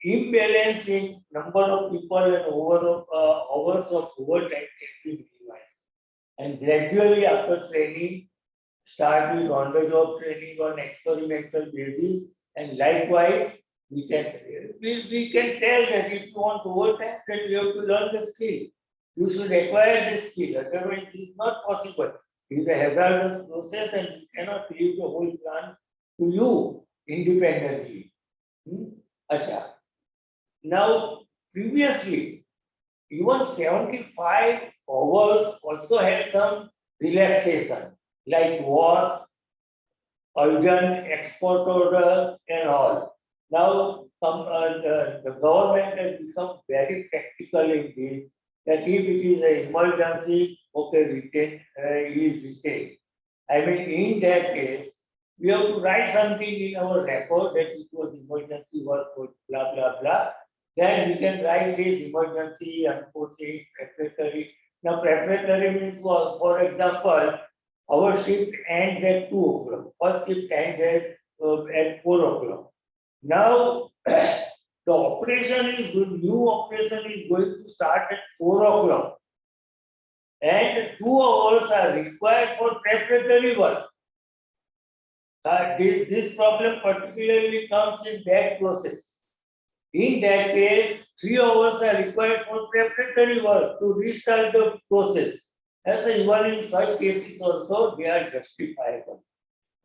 imbalance in number of people and hours of overtime can be minimized. And gradually after training, start with on-the-job training on experimental basis, and likewise we can tell that if you want overtime, then you have to learn the skill. You should acquire the skill, otherwise it is not possible. It is a hazardous process and you cannot leave the whole plant to you independently. Acha. Now, previously, even 75 hours also had some relaxation, like war, urgent export order, and all. Now, the government has become very practical in this, that if it is an emergency, okay, is retained. I mean, in that case, we have to write something in our record that it was emergency work, blah, blah, blah. Then we can write this emergency, unforeseen, preparatory. Now, preparatory means, for example, our shift ends at 2 o'clock. First shift ends at 4 o'clock. Now, the operation is good, new operation is going to start at 4 o'clock. And 2 hours are required for preparatory work. This problem particularly comes in batch process. In that case, 3 hours are required for preparatory work to restart the process. As even in such cases also, they are justifiable.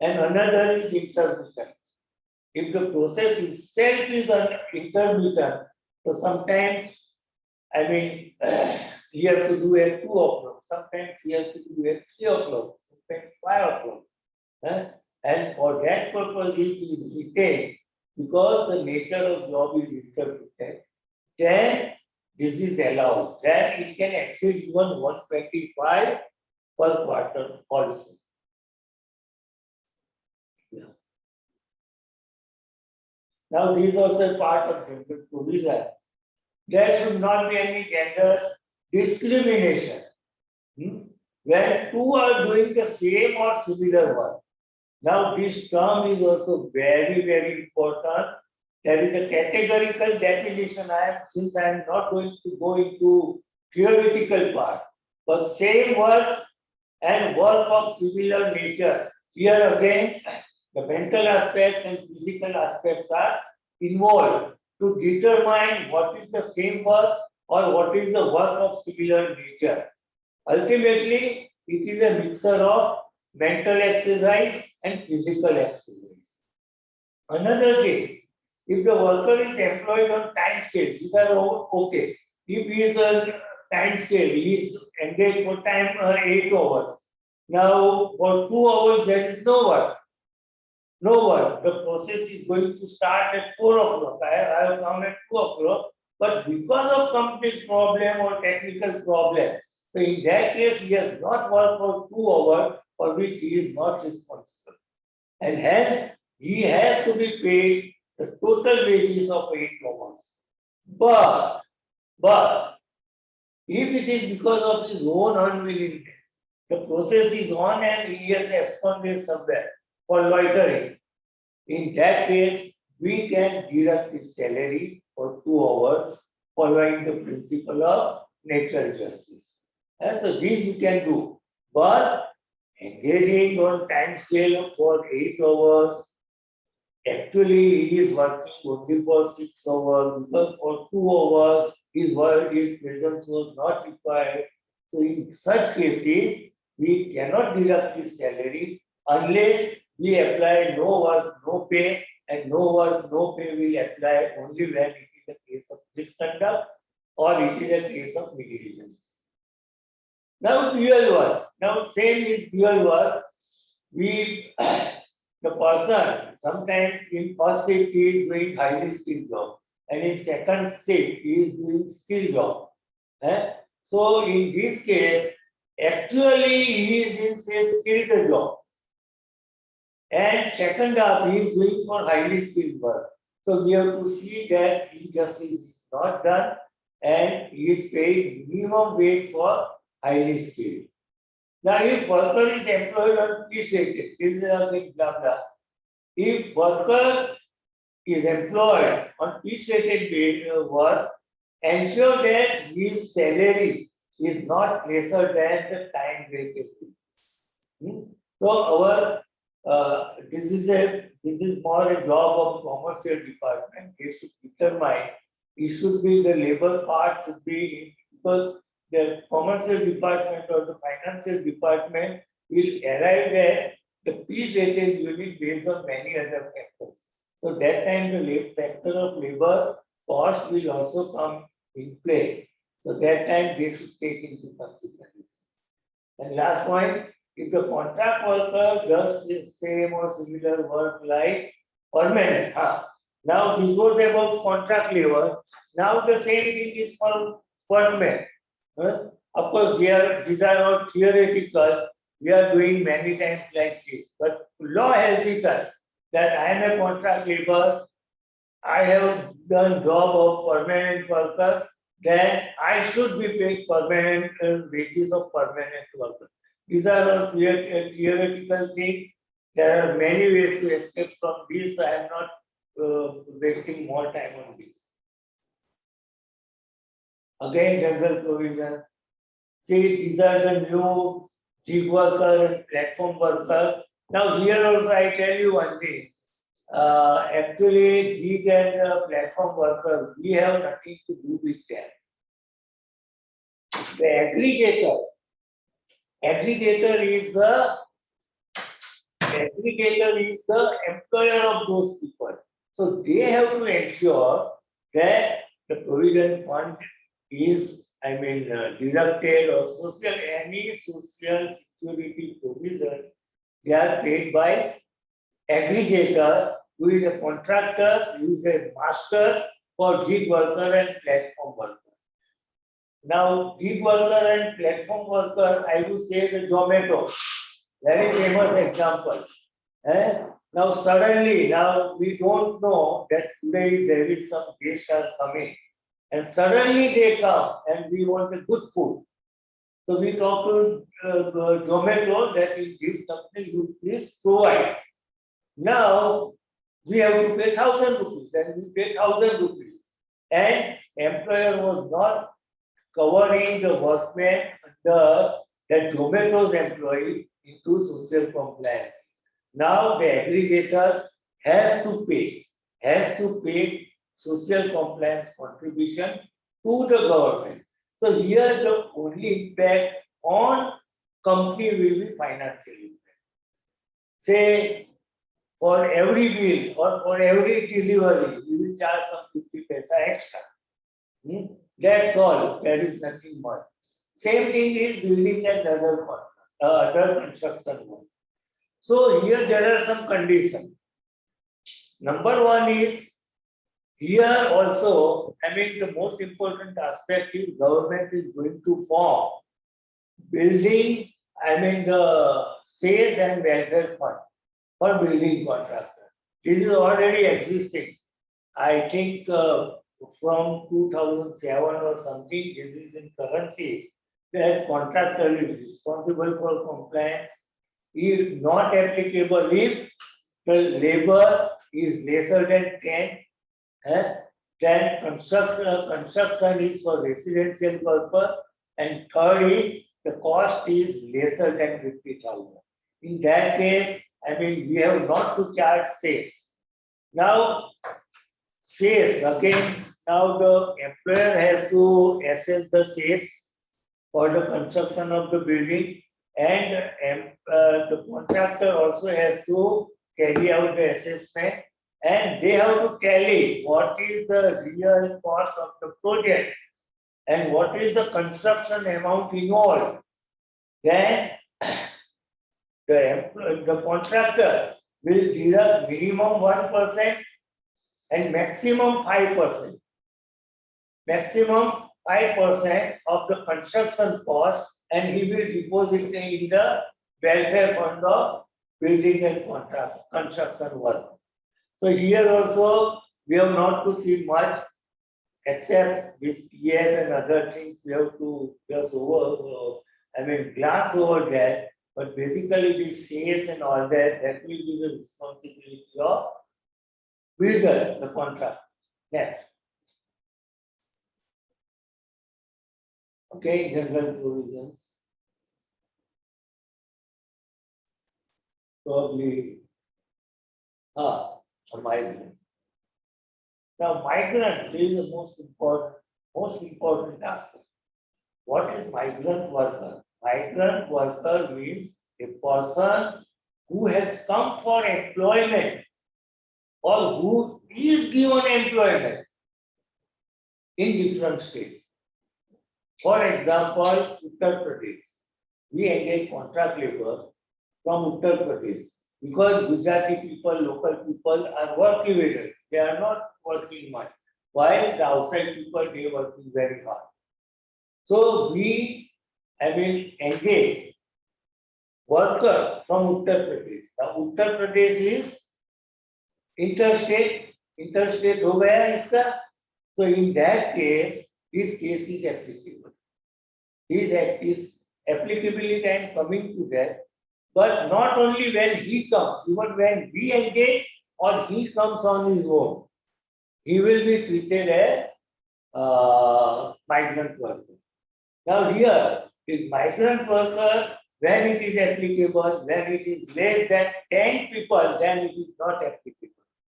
And another is intermittent. If the process itself is intermittent, so sometimes, I mean, he has to do at 2 o'clock, sometimes he has to do at 3 o'clock, sometimes 5 o'clock. And for that purpose, it is retained because the nature of job is intermittent. Then this is allowed. Then it can exceed even 125 per quarter also. Yeah. Now, this is also part of gender provision. There should not be any gender discrimination. When two are doing the same or similar work. Now, this term is also very, very important. There is a categorical definition. Since I am not going to go into theoretical part, but same work and work of similar nature. Here again, the mental aspect and physical aspects are involved to determine what is the same work or what is the work of similar nature. Ultimately, it is a mixture of mental exercise and physical exercise. Another thing, if the worker is employed on time scale, these are all okay. If he is on time scale, he is engaged for time 8 hours. Now, for 2 hours, there is no work. No work. The process is going to start at 4 o'clock. I have come at 2 o'clock. But because of company's problem or technical problem, so in that case, he has not worked for 2 hours for which he is not responsible. And hence, he has to be paid the total wages of 8 hours. But if it is because of his own unwillingness, the process is on and he has absconded somewhere for loitering. In that case, we can deduct his salary for 2 hours following the principle of natural justice. And so this we can do. But engaging on time scale for 8 hours, actually he is working only for 6 hours because for 2 hours his presence was not required. So in such cases, we cannot deduct his salary unless we apply no work, no pay, and no work, no pay will apply only when it is a case of misconduct or it is a case of negligence. Now dual work. Now same is dual work. We the person sometimes in first shift he is doing highly skilled job and in second shift he is doing skill job. So in this case, actually he is in say skilled job. And second half, he is doing for highly skilled work. So we have to see that injustice is not done and he is paid minimum wage for highly skilled. Now, if worker is employed on piece rated, this is a big blah blah. If worker is employed on piece rated work, ensure that his salary is not lesser than the time rated. So our this is more a job of commercial department. They should determine. It should be the labor part should be because the commercial department or the financial department will arrive at the piece rated unit based on many other factors. So that time the factor of labor cost will also come in play. So that time they should take into consideration. And last point, if the contract worker does the same or similar work like permanent, now this was about contract labor. Now the same thing is for permanent. Of course, these are all theoretical. We are doing many times like this. But law has written that I am a contract labor. I have done job of permanent worker. Then I should be paid permanent wages of permanent worker. These are all theoretical things. There are many ways to escape from this. I am not wasting more time on this. Again, general provision. See, these are the new gig worker and platform worker. Now, here also I tell you one thing. Actually, gig and platform worker, we have nothing to do with them. The aggregator is the employer of those people. So they have to ensure that the provident fund is, deducted or any social security provision, they are paid by aggregator, who is a contractor, who is a master for gig worker and platform worker. Now, gig worker and platform worker, I would say the Zomato, very famous example. Now, suddenly, now we don't know that today there is some guests are coming, and suddenly they come and we want a good food. So we talk to Zomato that in this company you please provide. Now we have to pay 1,000 rupees, then we pay 1,000 rupees, and employer was not covering the workman under that Zomato's employee into social compliance. Now the aggregator has to pay social compliance contribution to the government. So here the only impact on company will be financial impact. Say for every bill or for every delivery, we will charge some 50 paisa extra. That's all. There is nothing more. Same thing is building and other construction work. So here there are some conditions. Number one is here also, I mean the most important aspect is government is going to form building, I mean the sales and welfare fund for building contractor. This is already existing. I think from 2007 or something, this is in currency, that contractor is responsible for compliance. If not applicable, if the labor is lesser than 10, then construction is for residential purpose, and third is the cost is lesser than 50,000. In that case, I mean, we have not to charge cess. Now, cess again, now the employer has to assess the cess for the construction of the building, and the contractor also has to carry out the assessment, and they have to tally what is the real cost of the project and what is the construction amount involved. Then the contractor will deduct minimum 1% and maximum 5%. Maximum 5% of the construction cost, and he will deposit it in the welfare fund of building and construction work. So here also we have not to see much, except this PF and other things we have to just glance over that. But basically the sales and all that will be the responsibility of builder, the contract. Next. Okay, general provisions. Probably a migrant. Now, migrant is the most important aspect. What is migrant worker? Migrant worker means a person who has come for employment or who is given employment in different states. For example, Uttar Pradesh. We engage contract labor from Uttar Pradesh because Gujarati people, local people are work evaders. They are not working much. While the outside people, they are working very hard. So we, engage worker from Uttar Pradesh. Now Uttar Pradesh is interstate. Interstate हो गया इसका. So in that case, this case is applicable. His applicability I am coming to that. But not only when he comes, even when we engage or he comes on his own, he will be treated as migrant worker. Now here is migrant worker when it is applicable, when it is less than 10 people, then it is not applicable.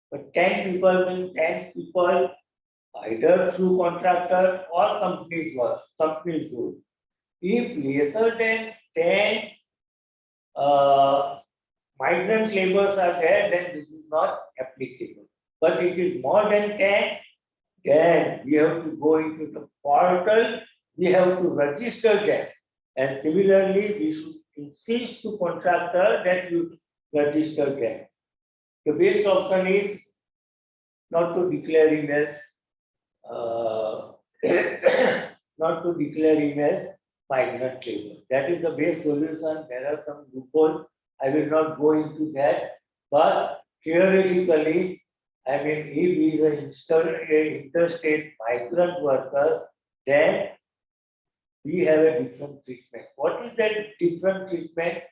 But 10 people means 10 people either through contractor or companies work, companies do. If lesser than 10 migrant laborers are there, then this is not applicable. But it is more than 10, then we have to go into the portal, we have to register them. And similarly, we should insist to contractor that you register them. The best option is not to declare him as migrant labor. That is the best solution. There are some loopholes. I will not go into that. But theoretically, if he is an interstate migrant worker, then we have a different treatment. What is that different treatment?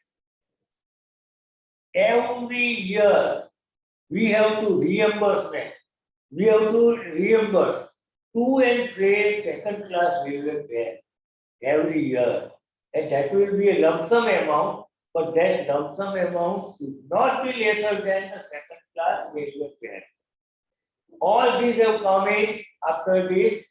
Every year we have to reimbursement. We have to reimburse to and fro second-class railway fare every year, and that will be a lump sum amount. But that lump sum amount should not be lesser than the second-class railway fare. All these have come in after this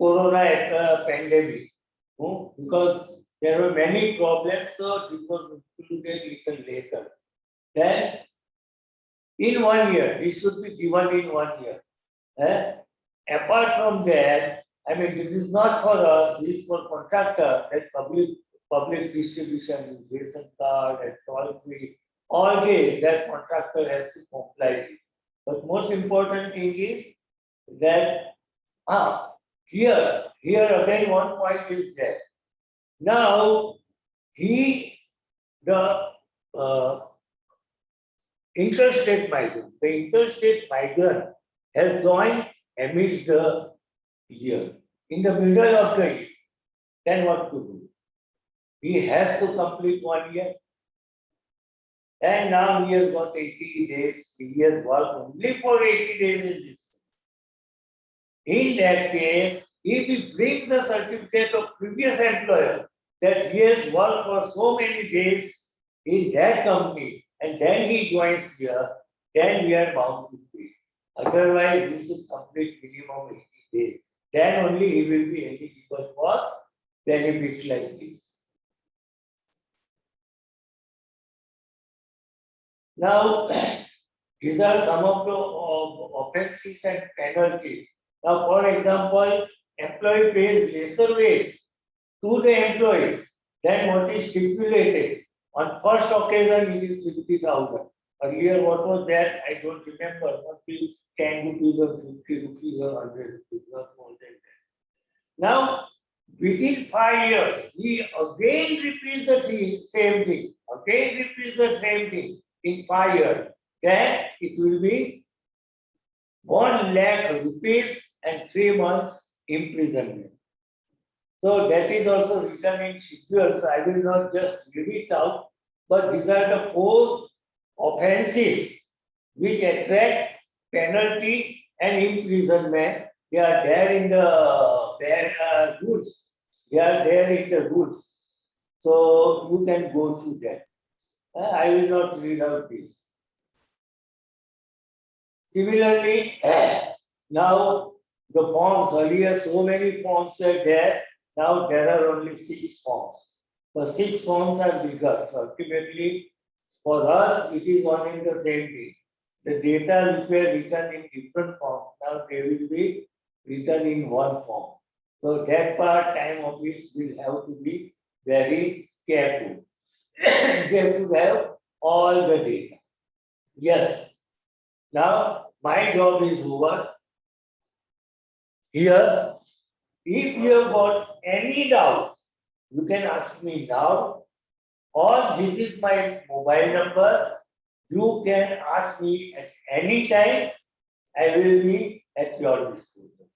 corona pandemic. Because there were many problems, so this was included little later. Then in 1 year, this should be given in 1 year. Apart from that, I mean, this is not for us, this is for contractor, that public distribution, ration card and toll free, all day that contractor has to comply with. But most important thing is that here again one point is there. Now the interstate migrant has joined amidst the year. In the middle of the year, then what to do? He has to complete 1 year. And now he has got 80 days. He has worked only for 80 days in this. In that case, if he brings the certificate of previous employer that he has worked for so many days in that company and then he joins here, then we are bound to pay. Otherwise, we should complete minimum 80 days. Then only he will be eligible for benefits like this. Now, these are some of the offenses and penalties. Now, for example, employee pays lesser wage to the employee than what is stipulated. On first occasion, it is 50,000. Earlier, what was that? I don't remember. Must be 10 rupees or 50 rupees or 100 rupees, not more than that. Now, within 5 years, we again repeat the same thing. Again repeat the same thing in 5 years. Then it will be 1 lakh rupees and 3 months imprisonment. So that is also written in schedule. So I will not just read it out, but these are the 4 offenses which attract penalty and imprisonment. They are there in the rules. They are there in the rules. So you can go through that. I will not read out this. Similarly, now the forms, earlier so many forms were there, now there are only 6 forms. The 6 forms are bigger. So ultimately, for us, it is one and the same thing. The data which were written in different forms, now they will be written in one form. So that part, time office will have to be very careful. They should have all the data. Yes. Now, my job is over. Here, if you have got any doubt, you can ask me now, or this is my mobile number. You can ask me at any time. I will be at your disposal.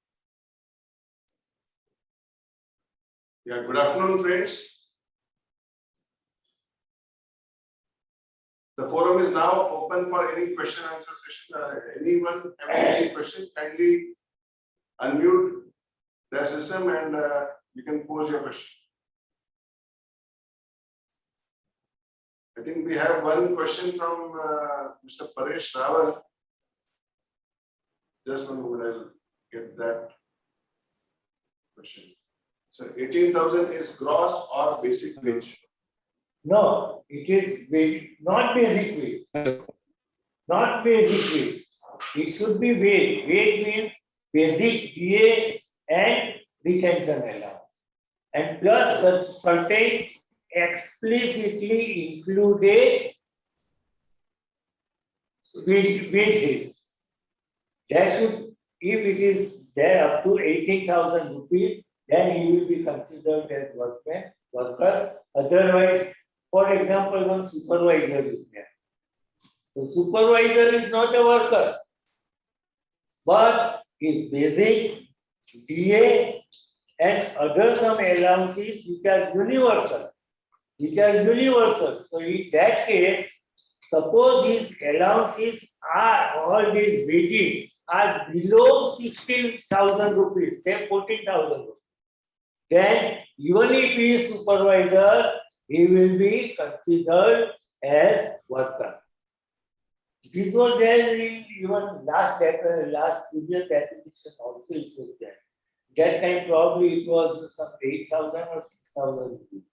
Yeah, good afternoon, friends. The forum is now open for any question answer session. Anyone having any question, kindly unmute the system and you can pose your question. I think we have one question from Mr. Paresh Rawal. Just one moment, I'll get that question. So 18,000 is gross or basic wage? No, it is not basic wage. Not basic wage. It should be wage. Wage means basic DA and retention allowance. And plus certain explicitly included wages. That should, if it is there up to 18,000 rupees, then he will be considered as worker. Otherwise, for example, one supervisor is there. The supervisor is not a worker, but his basic, DA, and other some allowances which are universal. So in that case, suppose his allowances are, all these wages are below 16,000 rupees, say 14,000 rupees. Then even if he is supervisor, he will be considered as worker. This was there in even last previous application also it was there. That time probably it was some 8,000 or 6,000 rupees.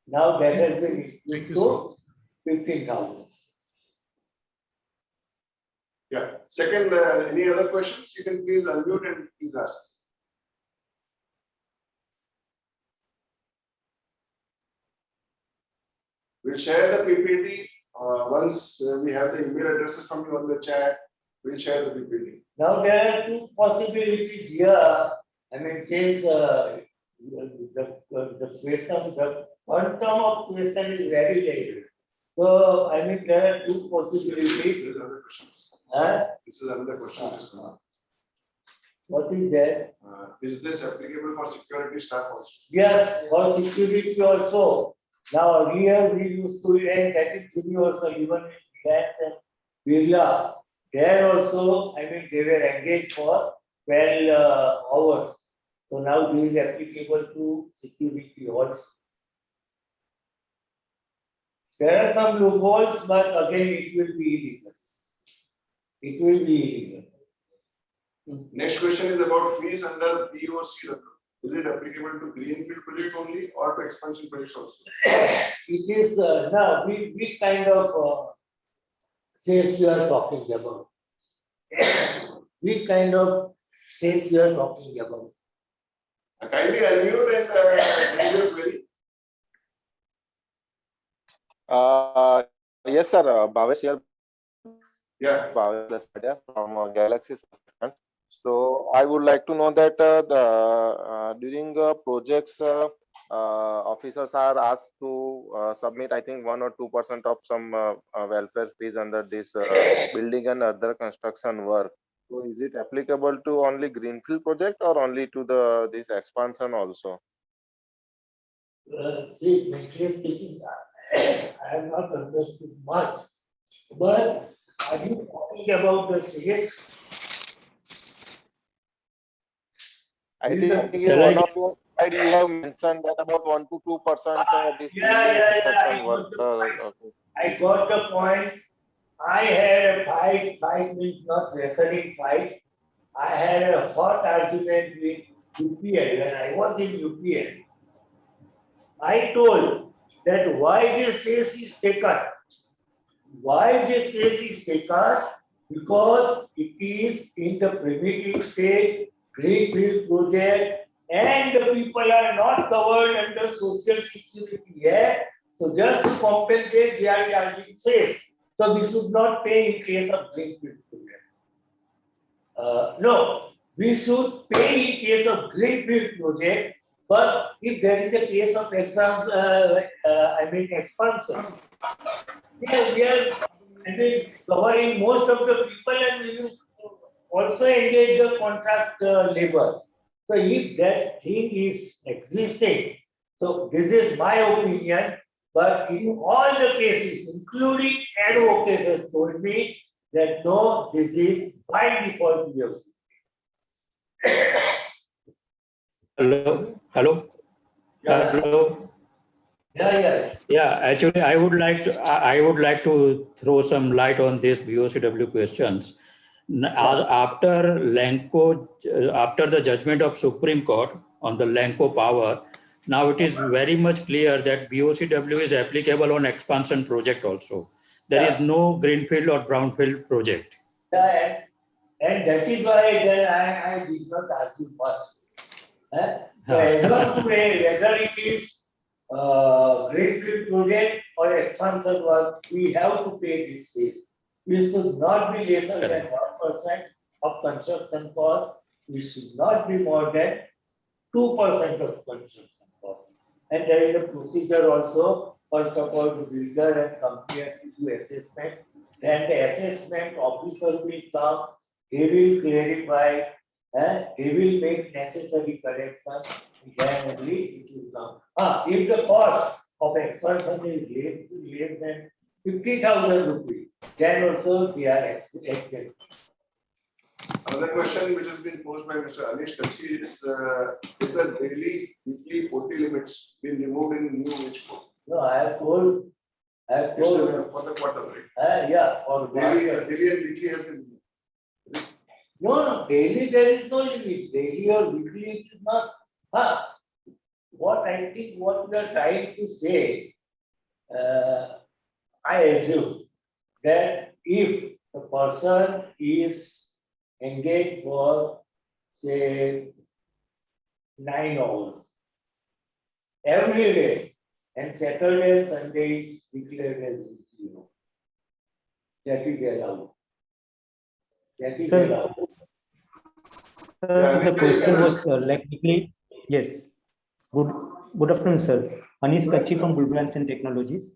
Now that has been Thank increased you, to 15,000. Yeah. Second, any other questions? You can please unmute and please ask. We'll share the PPT once we have the email addresses from you on the chat. We'll share the PPT. Now there are two possibilities here. I mean, since the question, the quantum of question is very late. So I mean, there are two possibilities. There is another question. This is another question. What is that? Is this applicable for security staff also? Yes, for security also. Now earlier we used to, and that is true also, even in Reliance and Birla, there also, I mean, they were engaged for 12 hours. So now this is applicable to security also. There are some loopholes, but again, it will be illegal. It will be illegal. Next question is about fees under BOC. Is it applicable to greenfield project only or to expansion projects also? It is, now, we kind of sales you are talking about. Which kind of sales you are talking about? Kindly unmute and bring your query. Yes, sir. Bhavesh here. Yeah. Bhavesh Lasadia from Galaxy Solutions. So I would like to know that during projects, officers are asked to submit, I think, 1 or 2% of some welfare fees under this building and other construction work. So is it applicable to only greenfield project or only to this expansion also? See, frankly speaking, I have not understood much. But are you talking about the sales? I Yeah. think in one of your slide you have mentioned that about 1 to 2% this Yeah, building yeah, construction I work. got I got the point. I had a fight means not wrestling fight. I had a hot argument with UPL when I was in UPL. I told that why this sales is taken. Why this sales is taken? Because it is in the primitive state, greenfield project, and the people are not covered under social security yet. So just to compensate, they are charging sales. So we should not pay in case of greenfield project. No, we should pay in case of greenfield project, but if there is a case of example, I mean expansion, we are covering most of the people and we will also engage the contract labor. So if that thing is existing, so this is my opinion, but in all the cases, including advocates have told me that no, this is by default BOC. Hello, hello, Yeah, hello. yeah. Yeah, actually, I would like to throw some light on this BOCW questions. After Lanco, after the judgment of Supreme Court on the Lanco power, now it is very much clear that BOCW is applicable on expansion project also. There is no greenfield or brownfield project. Yeah, and that is why then I did not argue much. So as of today, whether it is greenfield project or expansion work, we have to pay this fees. We should not be lesser than 1% of construction cost. We should not be more than 2% of construction cost. And there is a procedure also. First of all, the builder and company has to do assessment. Then the assessment officer will come. He will clarify. He will make necessary corrections. Then only it will come. If the cost of expansion is less than 50,000 rupees, then also they are exempt. Another question which has been posed by Mr. Anish Takshi is the daily, weekly OT limits been removed in new wage code? No, I have told. It's for the quarter, right? Yeah, for Daily and weekly has been. No, daily there is no limit. Daily or weekly it is not. What I think what we are trying to say, I assume that if the person is engaged for, say, 9 hours every day, and Saturday and Sunday is declared as weekly off, that is allowed. That is Sir, allowed. Yeah, the Anish, question you was technically, yes. Good afternoon, sir. Anish Kachi from Gulbranch and Technologies.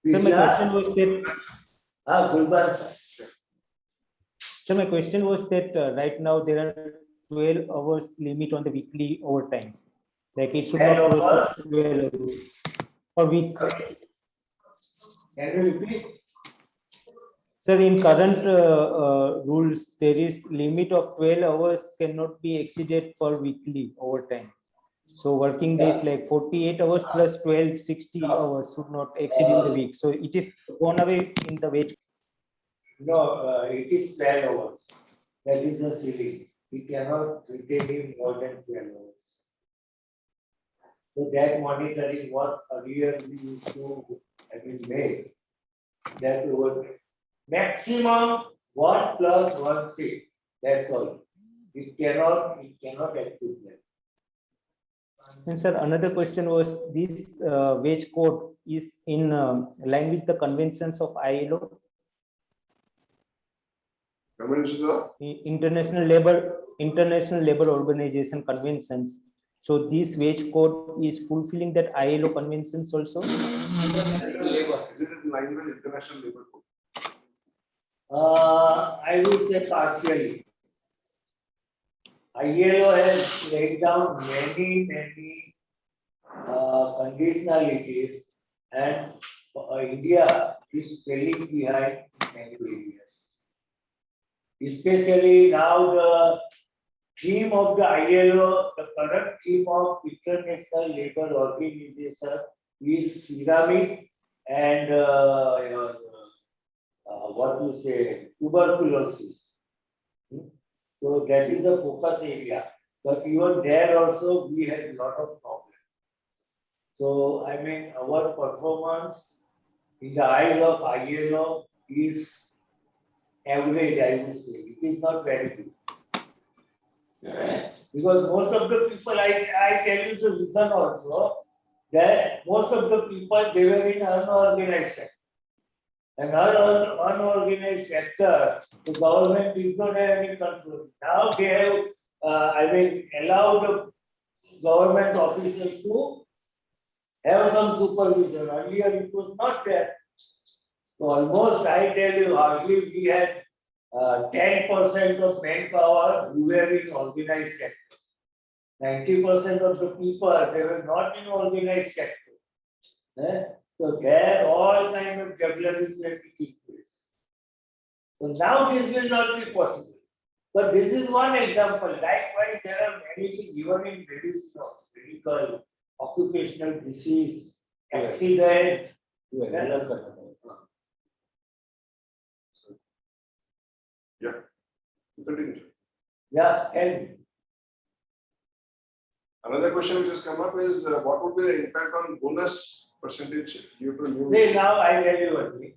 Sir, my question was that, Gulbarga. sir, my question was that right now there are 12 hours limit on the weekly overtime. Like it should not 12 cross 12 hours per week. Can you repeat? Sir, in current rules, there is limit of 12 hours cannot be exceeded per weekly overtime. So working days like 48 hours plus 12, 60 hours should not exceed in the week. So it is gone away in the weight. No, it is 12 hours. That is the ceiling. We cannot retain him more than 12 hours. So that monitoring what earlier we used to, make, that would maximum 1 plus 1 seat. That's all. It cannot exceed that. And sir, another question was this wage code is in line with the conventions of ILO, Conventions of? International Labor Organization conventions. So this wage code is fulfilling that ILO conventions also. Labor. Is it in line with international labor code? I would say partially. ILO has laid down many conditionalities, and India is trailing behind in many areas. Especially now the theme of the ILO, the current theme of International Labour Organization is ceramic and tuberculosis. So that is the focus area. But even there also we had a lot of problems. So I mean our performance in the eyes of ILO is average, I would say. It is not very good. Because most of the people, I tell you the reason also, that most of the people, they were in unorganized sector. And unorganized sector, the government did not have any control. Now they have, allowed the government officials to have some supervision. Earlier it was not there. So almost, I tell you, hardly we had 10% of manpower who were in organized sector. 90% of the people, they were not in organized sector. So there all kind of juggleries were taking place. So now this will not be possible. But this is one example. Likewise, there are many things, even in medicine, medical, occupational disease, accident. Continue. Yeah, and Another question which has come up is what would be the impact on bonus percentage due to new? see now I tell you one thing.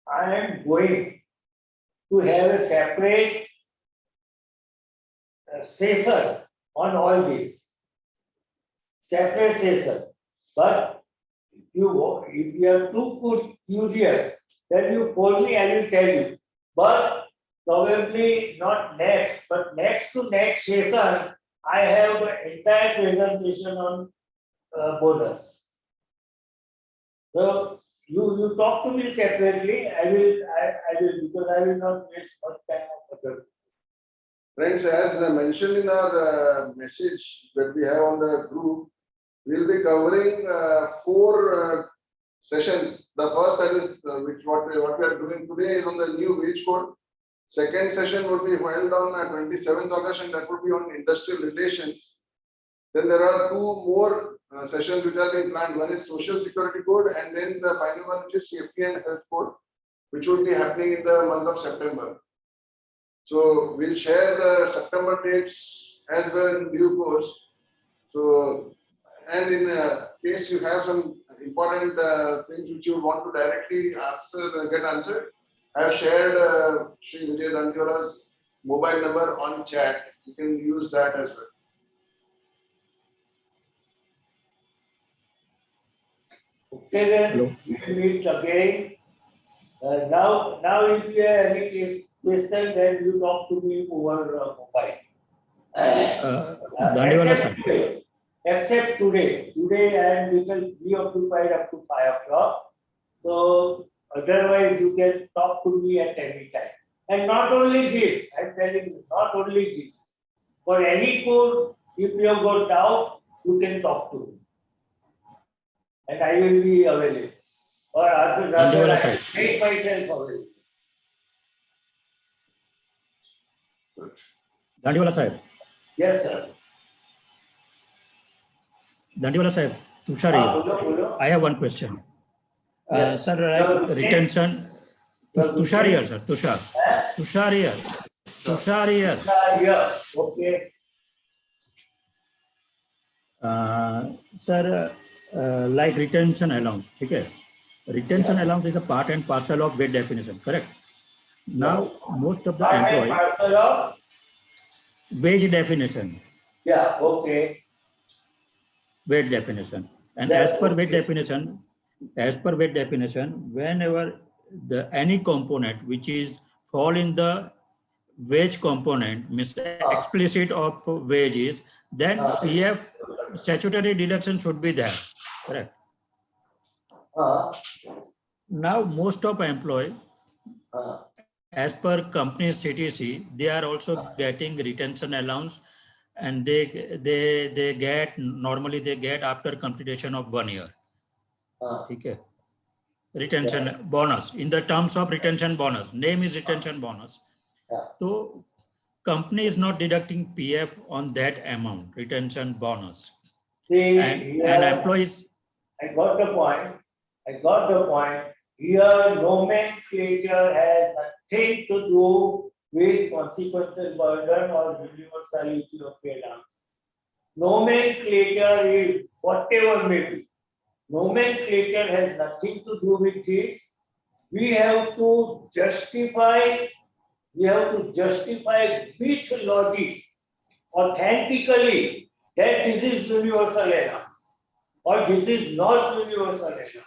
I am going to have a separate session on all this. Separate session. But if you are too curious, then you call me, I will tell you. But probably not next, but next to next session, I have the entire presentation on bonus. So you talk to me separately. I will because I will not waste much time of other. Friends, as mentioned in our message that we have on the group, we will be covering 4 sessions. The first, that is what we are doing today, is on the new wage code. Second session will be held on 27th August, and that will be on industrial relations. Then there are 2 more sessions which are being planned. One is social security code, and then the final one, which is safety and health code, which will be happening in the month of September. So we'll share the September dates as well in due course. So, and in case you have some important things which you want to directly answer, get answered, I have shared Shri Vijay Dandiwala's mobile number on chat. You can use that as well. Okay, then we meet again. Now if you have any question, then you talk to me over mobile. Dandiwala sir. Except today. Today I am little preoccupied up to 5 o'clock. So otherwise you can talk to me at any time. And not only this, I am telling you, not only this. For any code, if you have got doubt, you can talk to me. And I will be available. Or rather, I will make myself available. Dandiwala sir. Yes, sir. Dandiwala sir. Tushar here. I have one question. Yes. Sir, like retention. Tushar here, sir. Tushar. Tushar here. Tushar here. Yeah, okay. Sir, like retention allowance, okay? Retention allowance is a part and parcel of wage definition, correct? Now, most of the employees, Parcel of? wage definition, Yeah, okay. wage definition. And Yes, as per wage okay. definition, whenever the any component which is fall in the wage component, means explicit of wages, then PF statutory deduction should be there, correct? Now, most of employees, as per company CTC, they are also getting retention allowance, and they get normally they get after completion of 1 year. Okay. Retention bonus in the terms of retention bonus. Name is retention bonus. So company is not deducting PF on that amount, retention bonus. See, and employees. I got the point. Here, nomenclature has nothing to do with consequential burden or universality of the allowance. Nomenclature is whatever may be. Nomenclature has nothing to do with this. We have to justify with logic, authentically, that this is universal allowance or this is not universal allowance.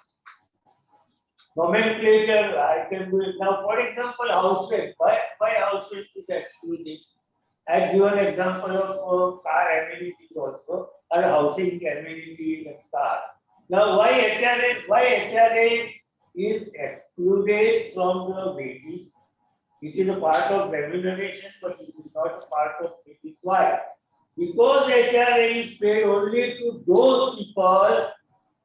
Nomenclature, I can do it now. For example, house rent. Why house rent is excluded? I have given example of car amenities also, or housing amenity in a car. Now, why HRA is excluded from the wages? It is a part of remuneration, but it is not a part of wages. Why? Because HRA is paid only to those people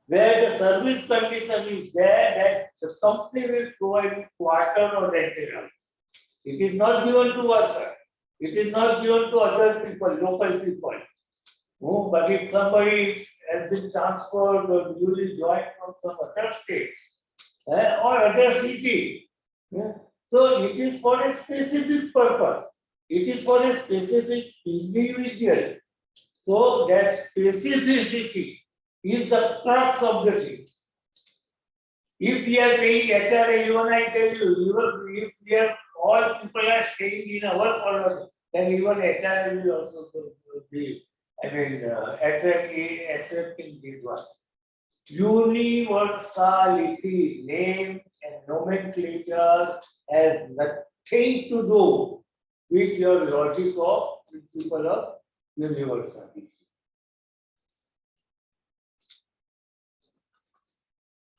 where the service condition is there that the company will provide quarter or rental. It is not given to worker. It is not given to other people, local people. No, but if somebody has been transferred or newly joined from some other state or other city, so it is for a specific purpose. It is for a specific individual. So that specificity is the crux of the thing. If we are paying HRA, even I tell you, if we are all people are staying in our colony, then even HRA will also be, attracting this one. Universality, name and nomenclature has nothing to do with your logic of principle of universality.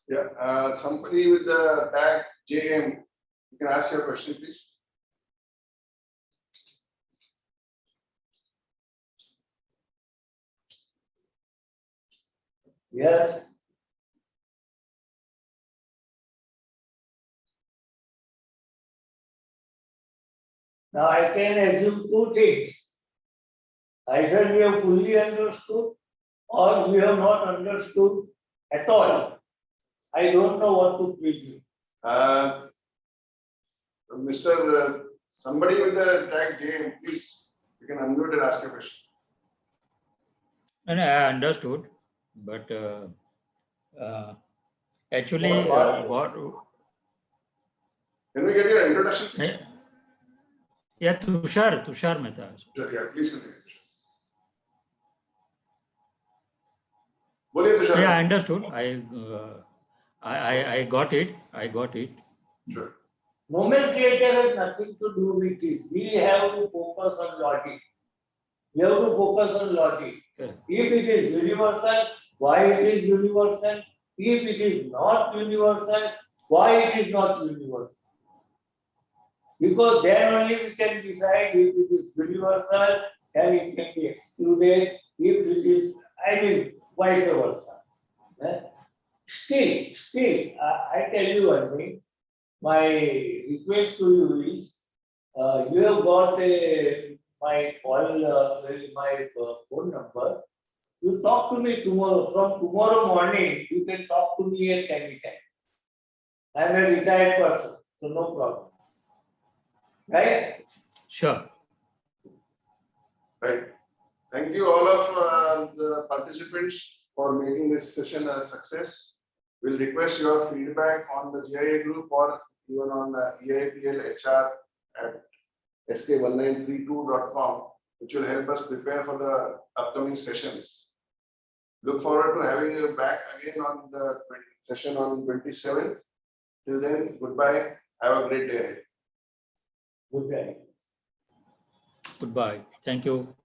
Yeah, somebody with the tag JM, you can ask your question, please. Yes. Now I can assume two things. Either we have fully understood or we have not understood at all. I don't know what to presume. Mr. Somebody with the tag JM, please, you can unmute and ask a question. And I understood, but actually, what? Can we get your introduction? please? Yeah, Tushar Mehta. Sure, yeah, please continue. बोलिए Tushar. Yeah, I understood. I got it. I got it. Sure. Nomenclature has nothing to do with it. We have to focus on logic. We have to focus on logic. Correct. If it is universal, why it is universal? If it is not universal, why it is not universal? Because then only we can decide if it is universal and it can be excluded, if it is, I mean, vice versa. Eh? Still, I tell you one thing. My request to you is, you have got my phone number. You talk to me tomorrow. From tomorrow morning, you can talk to me at any time. I am a retired person, so no problem. Right? Sure. Right. Thank you all of the participants for making this session a success. We'll request your feedback on the GIA group or even on EIPLHR@sk1932.com, which will help us prepare for the upcoming sessions. Look forward to having you back again on the session on 27th. Till then, goodbye. Have a great day. Good day. Goodbye. Thank you.